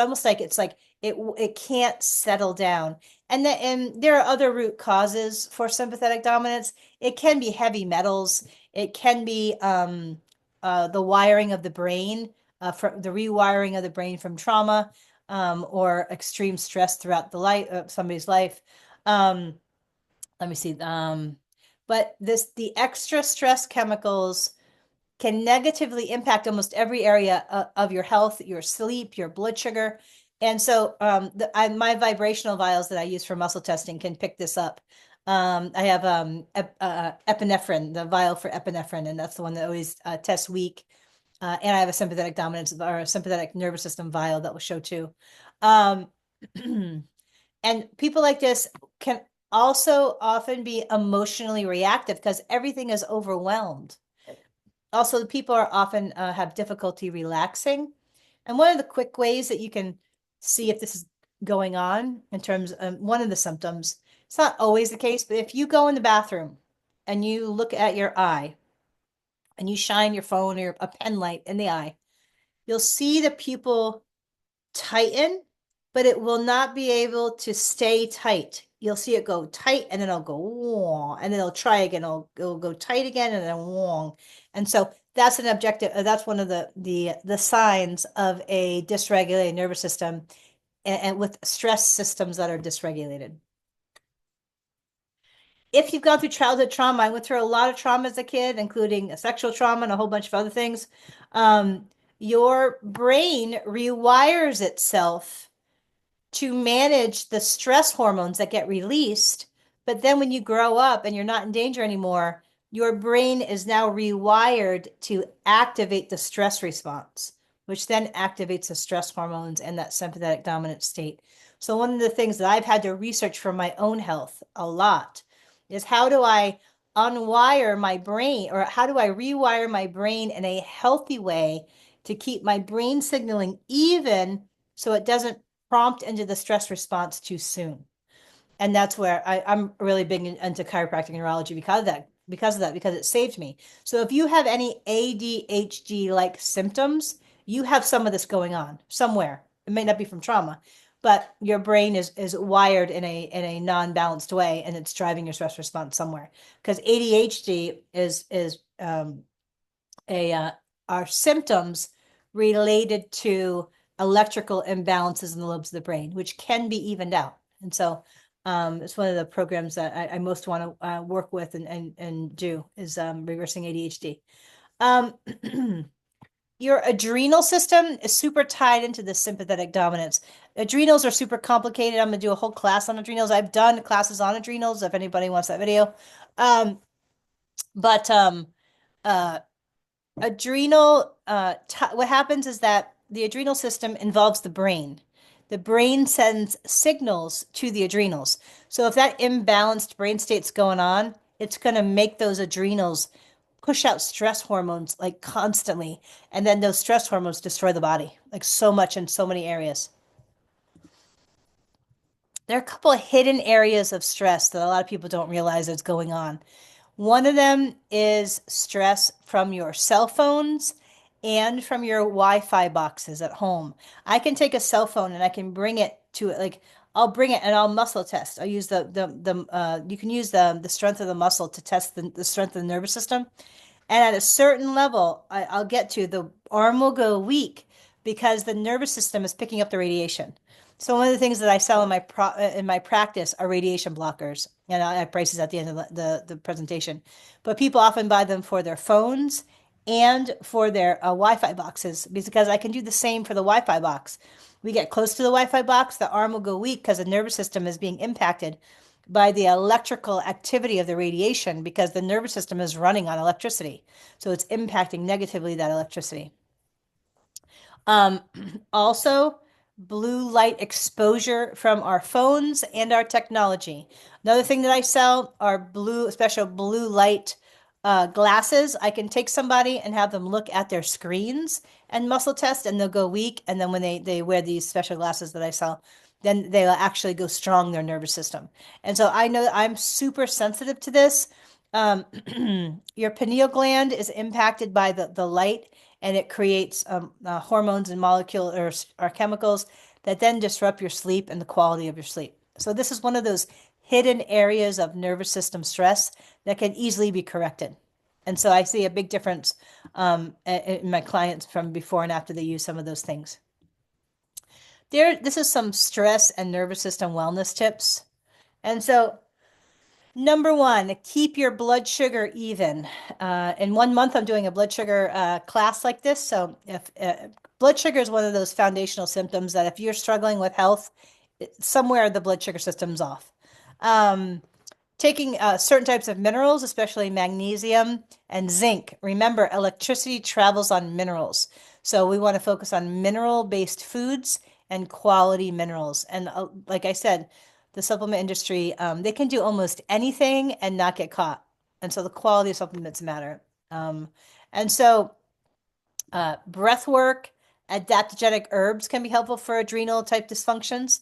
like it can't settle down. And there are other root causes for sympathetic dominance. It can be heavy metals. It can be the wiring of the brain, from the rewiring of the brain from trauma, or extreme stress throughout the life of somebody's life. Let me see. But the extra stress chemicals can negatively impact almost every area of your health, your sleep, your blood sugar. And so my vibrational vials that I use for muscle testing can pick this up. I have epinephrine, the vial for epinephrine, and that's the one that always tests weak. And I have a sympathetic dominance or a sympathetic nervous system vial that will show too. Um, and people like this can also often be emotionally reactive because everything is overwhelmed. Also, the people are often have difficulty relaxing. And one of the quick ways that you can see if this is going on in terms of one of the symptoms, it's not always the case, but if you go in the bathroom and you look at your eye and you shine your phone or a pen light in the eye, you'll see the pupil tighten, but it will not be able to stay tight. You'll see it go tight and then it'll go wong, and then it'll try again. It'll go tight again and then wong. And so that's an objective. That's one of the signs of a dysregulated nervous system, and with stress systems that are dysregulated. If you've gone through childhood trauma, I went through a lot of trauma as a kid, including a sexual trauma and a whole bunch of other things. Your brain rewires itself to manage the stress hormones that get released. But then when you grow up and you're not in danger anymore, your brain is now rewired to activate the stress response, which then activates the stress hormones and that sympathetic dominant state. So one of the things that I've had to research for my own health a lot is how do I unwire my brain, or how do I rewire my brain in a healthy way to keep my brain signaling even so it doesn't prompt into the stress response too soon. And that's where I'm really big into chiropractic neurology because it saved me. So if you have any ADHD like symptoms, you have some of this going on somewhere. It may not be from trauma, but your brain is wired in a non-balanced way, and it's driving your stress response somewhere. Because ADHD is a are symptoms related to electrical imbalances in the lobes of the brain, which can be evened out. And so it's one of the programs that I most want to work with and do is reversing ADHD. Um, your adrenal system is super tied into the sympathetic dominance. Adrenals are super complicated. I'm going to do a whole class on adrenals. I've done classes on adrenals if anybody wants that video. Um, but uh, adrenal what happens is that the adrenal system involves the brain. The brain sends signals to the adrenals. So if that imbalanced brain state's going on, it's going to make those adrenals push out stress hormones like constantly, and then those stress hormones destroy the body like so much in so many areas. There are a couple of hidden areas of stress that a lot of people don't realize is going on. One of them is stress from your cell phones and from your Wi-Fi boxes at home. I can take a cell phone and I can bring it to like I'll bring it and I'll muscle test. I'll use the you can use the strength of the muscle to test the strength of the nervous system. And at a certain level, I'll get to, the arm will go weak because the nervous system is picking up the radiation. So one of the things that I sell in my practice are radiation blockers, and I have prices at the end of the presentation. But people often buy them for their phones and for their Wi-Fi boxes because I can do the same for the Wi-Fi box. We get close to the Wi-Fi box, the arm will go weak because the nervous system is being impacted by the electrical activity of the radiation because the nervous system is running on electricity. So it's impacting negatively that electricity. Um, Also, blue light exposure from our phones and our technology. Another thing that I sell are special blue light glasses. I can take somebody and have them look at their screens and muscle test, and they'll go weak. And then when they wear these special glasses that I sell, then they'll actually go strong their nervous system. And so I know I'm super sensitive to this. Um, your pineal gland is impacted by the light, and it creates hormones and molecules or chemicals that then disrupt your sleep and the quality of your sleep. So this is one of those hidden areas of nervous system stress that can easily be corrected. And so I see a big difference in my clients from before and after they use some of those things. This is some stress and nervous system wellness tips. And so number one, keep your blood sugar even. In 1 month, I'm doing a blood sugar class like this. So if blood sugar is one of those foundational symptoms that if you're struggling with health, somewhere the blood sugar system's off. Um, Taking certain types of minerals, especially magnesium and zinc. Remember, electricity travels on minerals. So we want to focus on mineral-based foods and quality minerals. And like I said, the supplement industry, they can do almost anything and not get caught. And so the quality of supplements matter. Um, and so breath work, adaptogenic herbs can be helpful for adrenal type dysfunctions.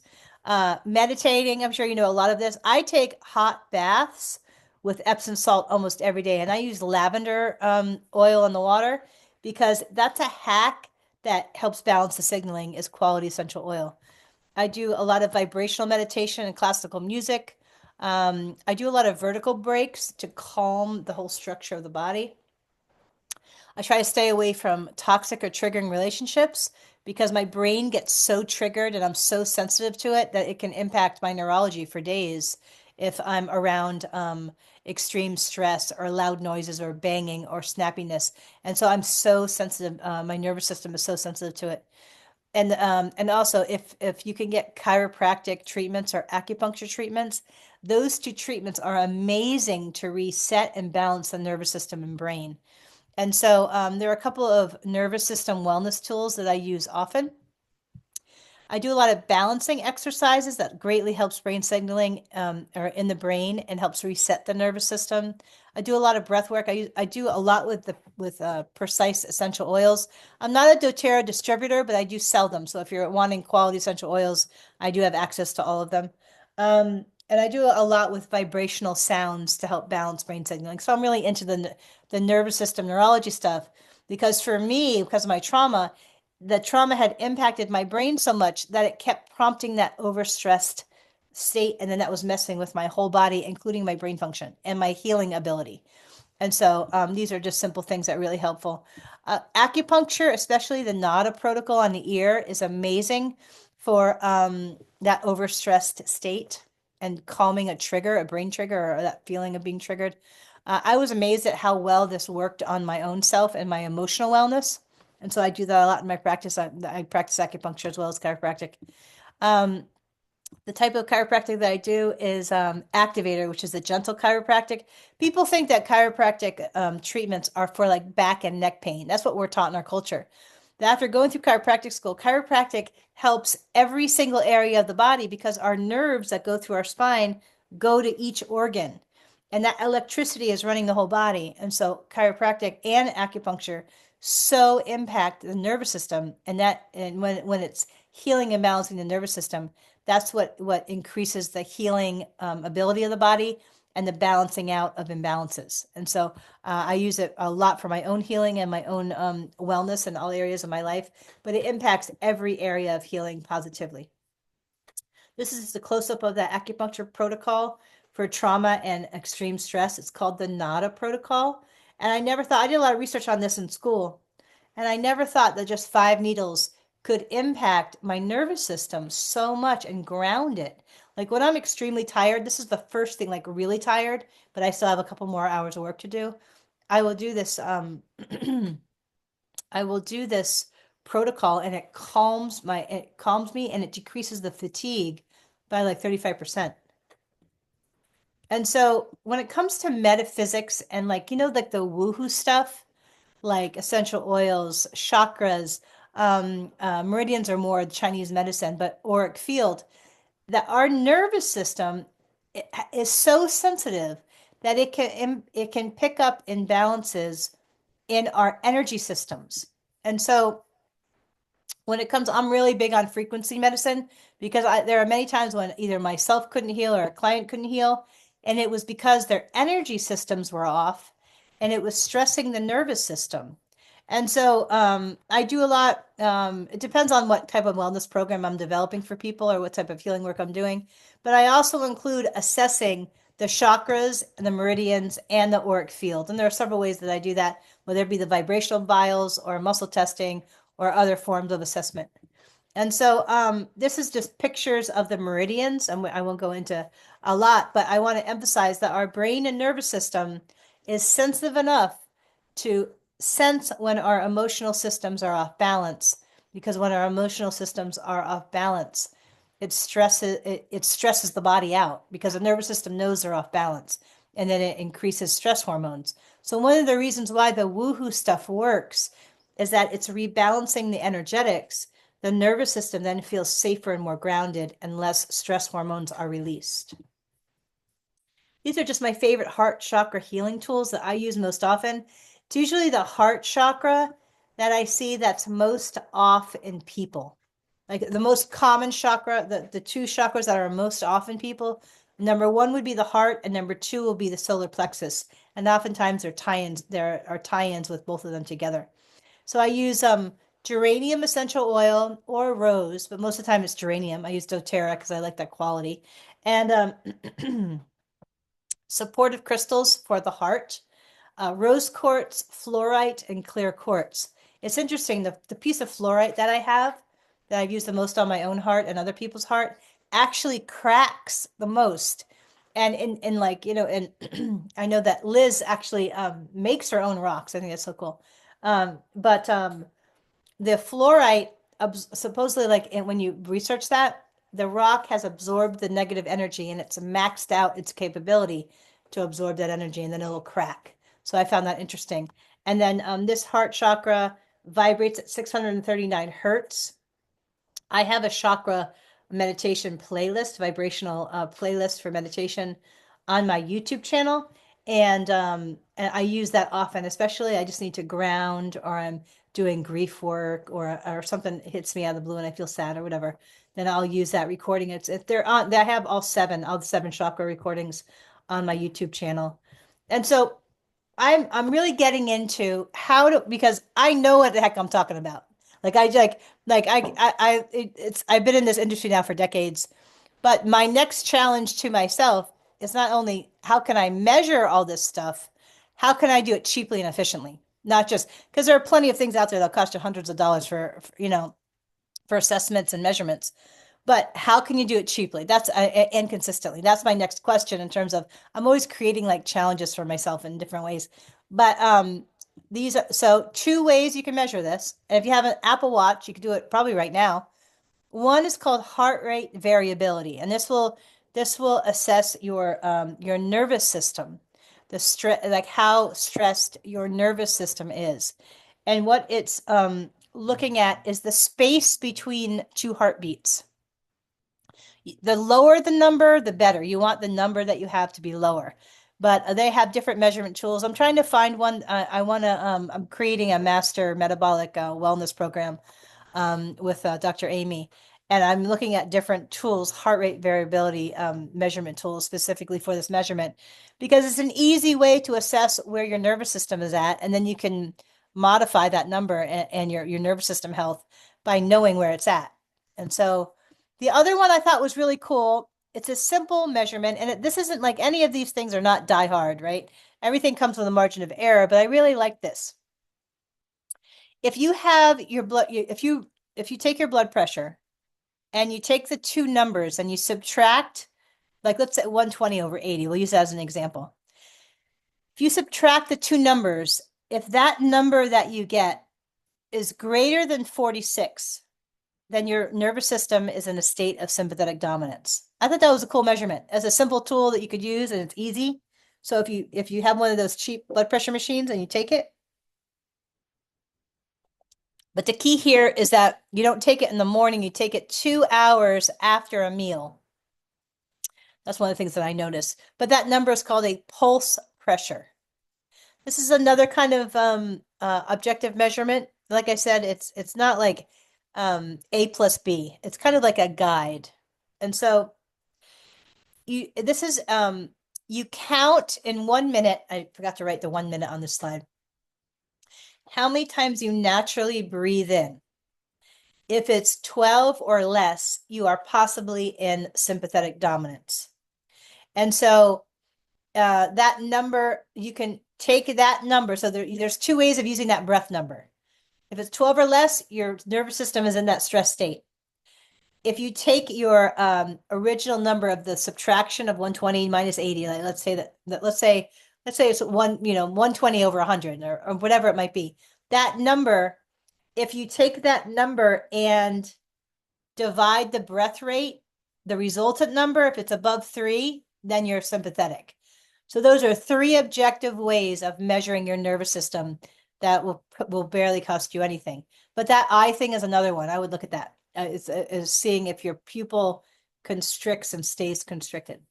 Meditating, I'm sure you know a lot of this. I take hot baths with Epsom salt almost every day, and I use lavender oil in the water because that's a hack that helps balance the signaling is quality essential oil. I do a lot of vibrational meditation and classical music. I do a lot of vertical breaks to calm the whole structure of the body. I try to stay away from toxic or triggering relationships because my brain gets so triggered and I'm so sensitive to it that it can impact my neurology for days if I'm around extreme stress or loud noises or banging or snappiness. And so I'm so sensitive. My nervous system is so sensitive to it. And also if you can get chiropractic treatments or acupuncture treatments, those two treatments are amazing to reset and balance the nervous system and brain. And so there are a couple of nervous system wellness tools that I use often. I do a lot of balancing exercises that greatly helps brain signaling or in the brain and helps reset the nervous system. I do a lot of breath work. I do a lot with precise essential oils. I'm not a doTERRA distributor, but I do sell them. So if you're wanting quality essential oils, I do have access to all of them. And I do a lot with vibrational sounds to help balance brain signaling. So I'm really into the nervous system neurology stuff because for me, because of my trauma, the trauma had impacted my brain so much that it kept prompting that overstressed state. And then that was messing with my whole body, including my brain function and my healing ability. And so these are just simple things that are really helpful. Acupuncture, especially the NADA protocol on the ear, is amazing for that overstressed state and calming a trigger, a brain trigger, or that feeling of being triggered. I was amazed at how well this worked on my own self and my emotional wellness. And so I do that a lot in my practice. I practice acupuncture as well as chiropractic. Um, the type of chiropractic that I do is activator, which is a gentle chiropractic. People think that chiropractic treatments are for like back and neck pain. That's what we're taught in our culture. That after going through chiropractic school, chiropractic helps every single area of the body because our nerves that go through our spine go to each organ. And that electricity is running the whole body. And so chiropractic and acupuncture so impact the nervous system. And when it's healing and balancing the nervous system, that's what increases the healing ability of the body and the balancing out of imbalances. And so I use it a lot for my own healing and my own wellness in all areas of my life, but it impacts every area of healing positively. This is just a close-up of the acupuncture protocol for trauma and extreme stress. It's called the NADA protocol. And I never thought, I did a lot of research on this in school, and I never thought that just 5 needles could impact my nervous system so much and ground it. Like when I'm extremely tired, this is the first thing, like really tired, but I still have a couple more hours of work to do. I will do this, I will do this protocol and it calms me and it decreases the fatigue by like 35%. And so when it comes to metaphysics and like, like the woohoo stuff, like essential oils, chakras, meridians are more Chinese medicine, but auric field, that our nervous system is so sensitive that it can pick up imbalances in our energy systems. And so when it comes, I'm really big on frequency medicine because there are many times when either myself couldn't heal or a client couldn't heal, and it was because their energy systems were off, and it was stressing the nervous system. And so I do a lot. It depends on what type of wellness program I'm developing for people or what type of healing work I'm doing. But I also include assessing the chakras, the meridians, and the auric field. And there are several ways that I do that, whether it be the vibrational vials or muscle testing or other forms of assessment. And so this is just pictures of the meridians, and I won't go into a lot, but I want to emphasize that our brain and nervous system is sensitive enough to sense when our emotional systems are off balance, because when our emotional systems are off balance, it stresses the body out because the nervous system knows they're off balance, and then it increases stress hormones. So one of the reasons why the woohoo stuff works is that it's rebalancing the energetics. The nervous system then feels safer and more grounded, and less stress hormones are released. These are just my favorite heart chakra healing tools that I use most often. It's usually the heart chakra that I see that's most off in people. Like the most common chakra, the two chakras that are most off in people. Number one would be the heart, and number two will be the solar plexus. And oftentimes there are tie-ins with both of them together. So I use geranium essential oil or rose, but most of the time it's geranium. I use doTERRA because I like that quality. And supportive crystals for the heart, rose quartz, fluorite, and clear quartz. It's interesting, the piece of fluorite that I have, that I've used the most on my own heart and other people's heart, actually cracks the most. And in like, and I know that Liz actually makes her own rocks. I think that's so cool. But the fluorite, supposedly, like when you research that, the rock has absorbed the negative energy and it's maxed out its capability to absorb that energy, and then it'll crack. So I found that interesting. And then this heart chakra vibrates at 639 hertz. I have a chakra meditation playlist, vibrational playlist for meditation on my YouTube channel. And I use that often, especially I just need to ground, or I'm doing grief work, or something hits me out of the blue and I feel sad or whatever. Then I'll use that recording. It's if they're on, I have all the seven chakra recordings on my YouTube channel. And so I'm really getting into how to, because I know what the heck I'm talking about. Like it's I've been in this industry now for decades, but my next challenge to myself is not only how can I measure all this stuff, how can I do it cheaply and efficiently? Not just because there are plenty of things out there that cost you hundreds of dollars for assessments and measurements. But how can you do it cheaply? That's and consistently. That's my next question in terms of I'm always creating like challenges for myself in different ways. But these are so two ways you can measure this. And if you have an Apple Watch, you can do it probably right now. One is called heart rate variability, and this will assess your nervous system, the stress, like how stressed your nervous system is. And what it's looking at is the space between two heartbeats. The lower the number, the better. You want the number that you have to be lower. But they have different measurement tools. I'm trying to find one. I'm creating a master metabolic wellness program with Dr. Amy. And I'm looking at different tools, heart rate variability measurement tools specifically for this measurement, because it's an easy way to assess where your nervous system is at. And then you can modify that number and your nervous system health by knowing where it's at. And so the other one I thought was really cool. It's a simple measurement, and this isn't like any of these things are not die hard, right? Everything comes with a margin of error, but I really like this. If you have your blood, if you take your blood pressure and you take the two numbers and you subtract, like let's say 120 over 80, we'll use that as an example. If you subtract the two numbers, if that number that you get is greater than 46, then your nervous system is in a state of sympathetic dominance. I thought that was a cool measurement as a simple tool that you could use, and it's easy. So if you have one of those cheap blood pressure machines and you take it, but the key here is that you don't take it in the morning, you take it 2 hours after a meal. That's one of the things that I noticed. But that number is called a pulse pressure. This is another kind of objective measurement. Like I said, it's not like A plus B. It's kind of like a guide. And so you count in 1 minute. I forgot to write the 1 minute on this slide. How many times you naturally breathe in. If it's 12 or less, you are possibly in sympathetic dominance. And so that number, you can take that number. So there's two ways of using that breath number. If it's 12 or less, your nervous system is in that stress state. If you take your original number of the subtraction of 120 minus 80, like let's say it's 120 over 100 or whatever it might be. That number, if you take that number and divide the breath rate, the resultant number, if it's above 3, then you're sympathetic. So those are 3 objective ways of measuring your nervous system that will barely cost you anything. But that eye thing is another one. I would look at that. Is seeing if your pupil constricts and stays constricted.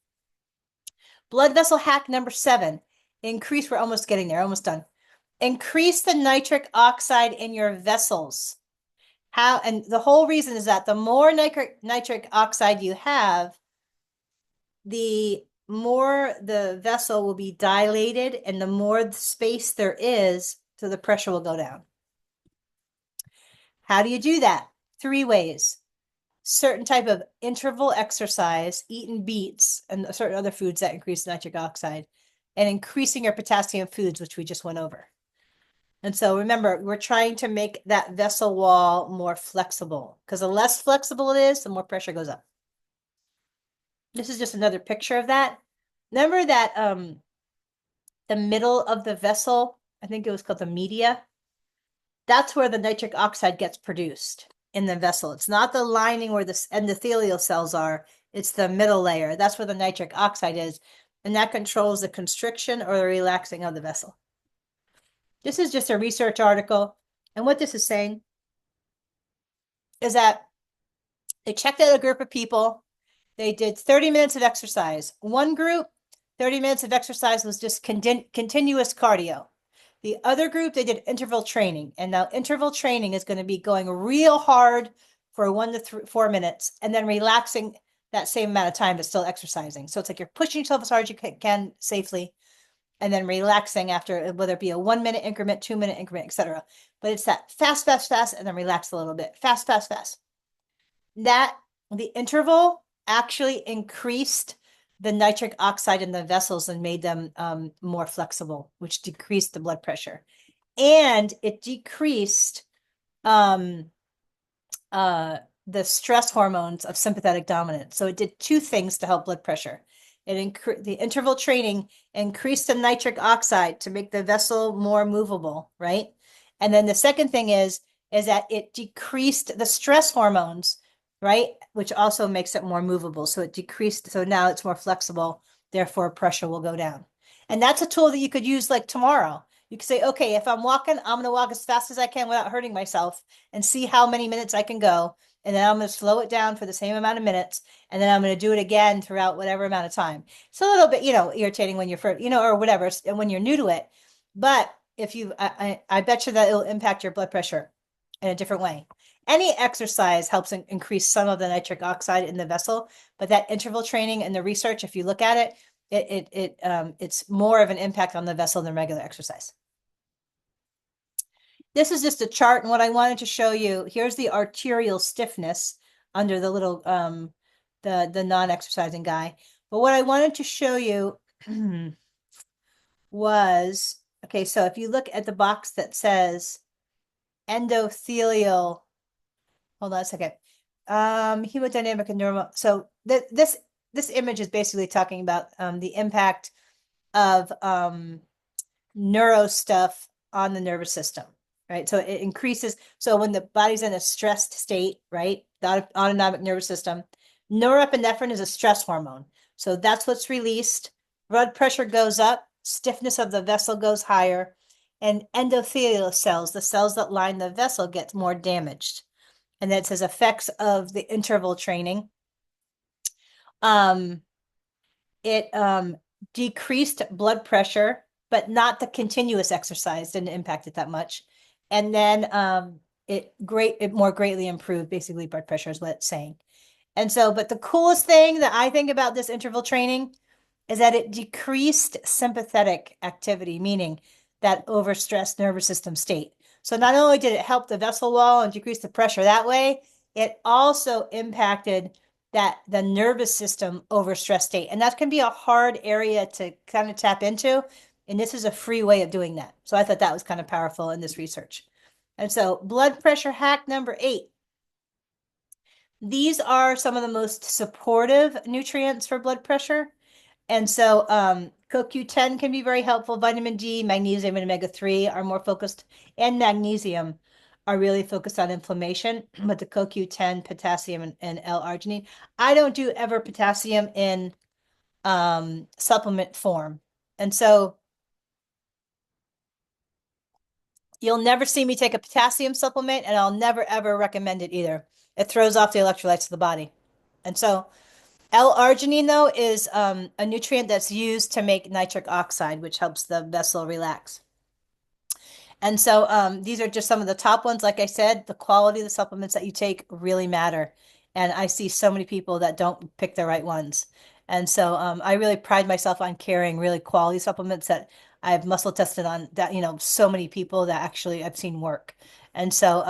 Blood vessel hack number 7. Increase, we're almost getting there, almost done. Increase the nitric oxide in your vessels. How, and the whole reason is that the more nitric oxide you have, the more the vessel will be dilated and the more space there is, so the pressure will go down. How do you do that? 3 ways. Certain type of interval exercise, eating beets and certain other foods that increase nitric oxide, and increasing your potassium foods, which we just went over. And so remember, we're trying to make that vessel wall more flexible, because the less flexible it is, the more pressure goes up. This is just another picture of that. Remember that the middle of the vessel, I think it was called the media, that's where the nitric oxide gets produced in the vessel. It's not the lining where the endothelial cells are, it's the middle layer. That's where the nitric oxide is, and that controls the constriction or the relaxing of the vessel. This is just a research article, and what this is saying is that they checked out a group of people. They did 30 minutes of exercise. One group, 30 minutes of exercise was just continuous cardio. The other group, they did interval training. And now interval training is going to be going real hard for 1 to 4 minutes and then relaxing that same amount of time, but still exercising. So it's like you're pushing yourself as hard as you can safely. and then relaxing after, whether it be a 1 minute increment, 2 minute increment, etc. But it's that fast, fast, fast, and then relax a little bit. Fast, fast, fast. That the interval actually increased the nitric oxide in the vessels and made them more flexible, which decreased the blood pressure. And it decreased um, uh, the stress hormones of sympathetic dominance. So it did two things to help blood pressure. The interval training increased the nitric oxide to make the vessel more movable, right? And then the second thing is that it decreased the stress hormones, right? Which also makes it more movable. So it decreased, so now it's more flexible, therefore pressure will go down. And that's a tool that you could use like tomorrow. You could say, okay, if I'm walking, I'm going to walk as fast as I can without hurting myself and see how many minutes I can go. And then I'm going to slow it down for the same amount of minutes. And then I'm going to do it again throughout whatever amount of time. It's a little bit, irritating when you're first, or whatever, and when you're new to it. But if I bet you that it'll impact your blood pressure in a different way. Any exercise helps increase some of the nitric oxide in the vessel, but that interval training and the research, if you look at it, it's more of an impact on the vessel than regular exercise. This is just a chart, and what I wanted to show you, here's the arterial stiffness under the little the non-exercising guy. But what I wanted to show you was, okay, so if you look at the box that says endothelial, hold on a second. Hemodynamic and normal. So this image is basically talking about the impact of neuro stuff on the nervous system, right? So it increases. So when the body's in a stressed state, right, the autonomic nervous system, norepinephrine is a stress hormone. So that's what's released. Blood pressure goes up, stiffness of the vessel goes higher, and endothelial cells, the cells that line the vessel, get more damaged. And that says effects of the interval training. It decreased blood pressure, but not the continuous exercise didn't impact it that much. And then it more greatly improved basically blood pressure is what it's saying. And so, but the coolest thing that I think about this interval training is that it decreased sympathetic activity, meaning that overstressed nervous system state. So not only did it help the vessel wall and decrease the pressure that way, it also impacted the nervous system overstressed state. And that can be a hard area to kind of tap into. And this is a free way of doing that. So I thought that was kind of powerful in this research. And so blood pressure hack number 8. These are some of the most supportive nutrients for blood pressure. And so CoQ10 can be very helpful. Vitamin D, magnesium, and omega-3 are more focused, and magnesium are really focused on inflammation, but the CoQ10, potassium, and L-arginine. I don't do ever potassium in supplement form. And so you'll never see me take a potassium supplement, and I'll never, ever recommend it either. It throws off the electrolytes of the body. And so L-arginine, though, is a nutrient that's used to make nitric oxide, which helps the vessel relax. And so these are just some of the top ones. Like I said, the quality of the supplements that you take really matter. And I see so many people that don't pick the right ones. And so I really pride myself on carrying really quality supplements that I've muscle tested on that, so many people that actually I've seen work. And so,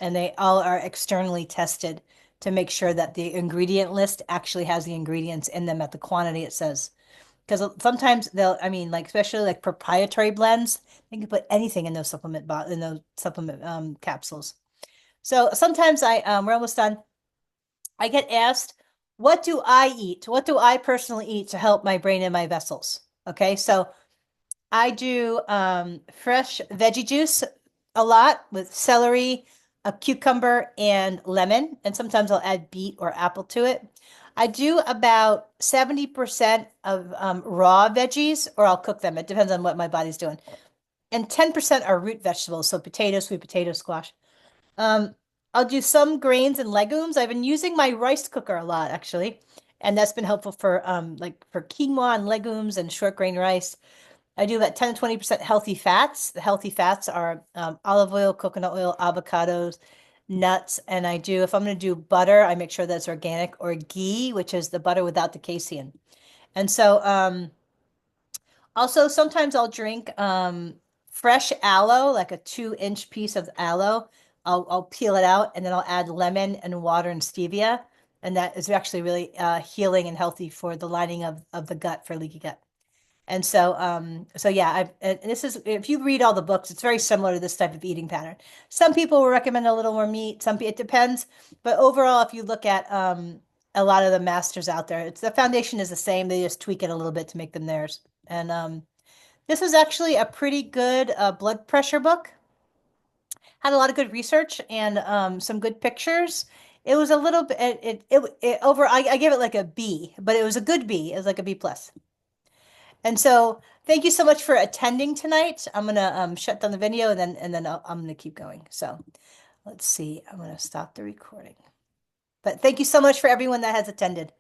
and they all are externally tested to make sure that the ingredient list actually has the ingredients in them at the quantity it says. Because sometimes like especially like proprietary blends, they can put anything in those supplement capsules. So sometimes we're almost done. I get asked, what do I eat? What do I personally eat to help my brain and my vessels? Okay, so I do fresh veggie juice a lot with celery, a cucumber, and lemon. And sometimes I'll add beet or apple to it. I do about 70% of raw veggies, or I'll cook them. It depends on what my body's doing. And 10% are root vegetables, so potatoes, sweet potato, squash. Um, I'll do some grains and legumes. I've been using my rice cooker a lot, actually. And that's been helpful for like for quinoa and legumes and short grain rice. I do about 10 to 20% healthy fats. The healthy fats are olive oil, coconut oil, avocados, nuts. And if I'm going to do butter, I make sure that's organic, or ghee, which is the butter without the casein. And so Also, sometimes I'll drink fresh aloe, like a 2 inch piece of aloe. I'll peel it out and then I'll add lemon and water and stevia. And that is actually really healing and healthy for the lining of the gut for leaky gut. And so yeah, and this is if you read all the books, it's very similar to this type of eating pattern. Some people will recommend a little more meat, it depends. But overall, if you look at a lot of the masters out there, it's the foundation is the same. They just tweak it a little bit to make them theirs. And this was actually a pretty good blood pressure book. Had a lot of good research and some good pictures. It was a little bit it over I gave it like a B, but it was a good B. It was like a B plus. And so thank you so much for attending tonight. I'm gonna shut down the video and then I'm gonna keep going. So let's see. I'm gonna stop the recording. But thank you so much for everyone that has attended.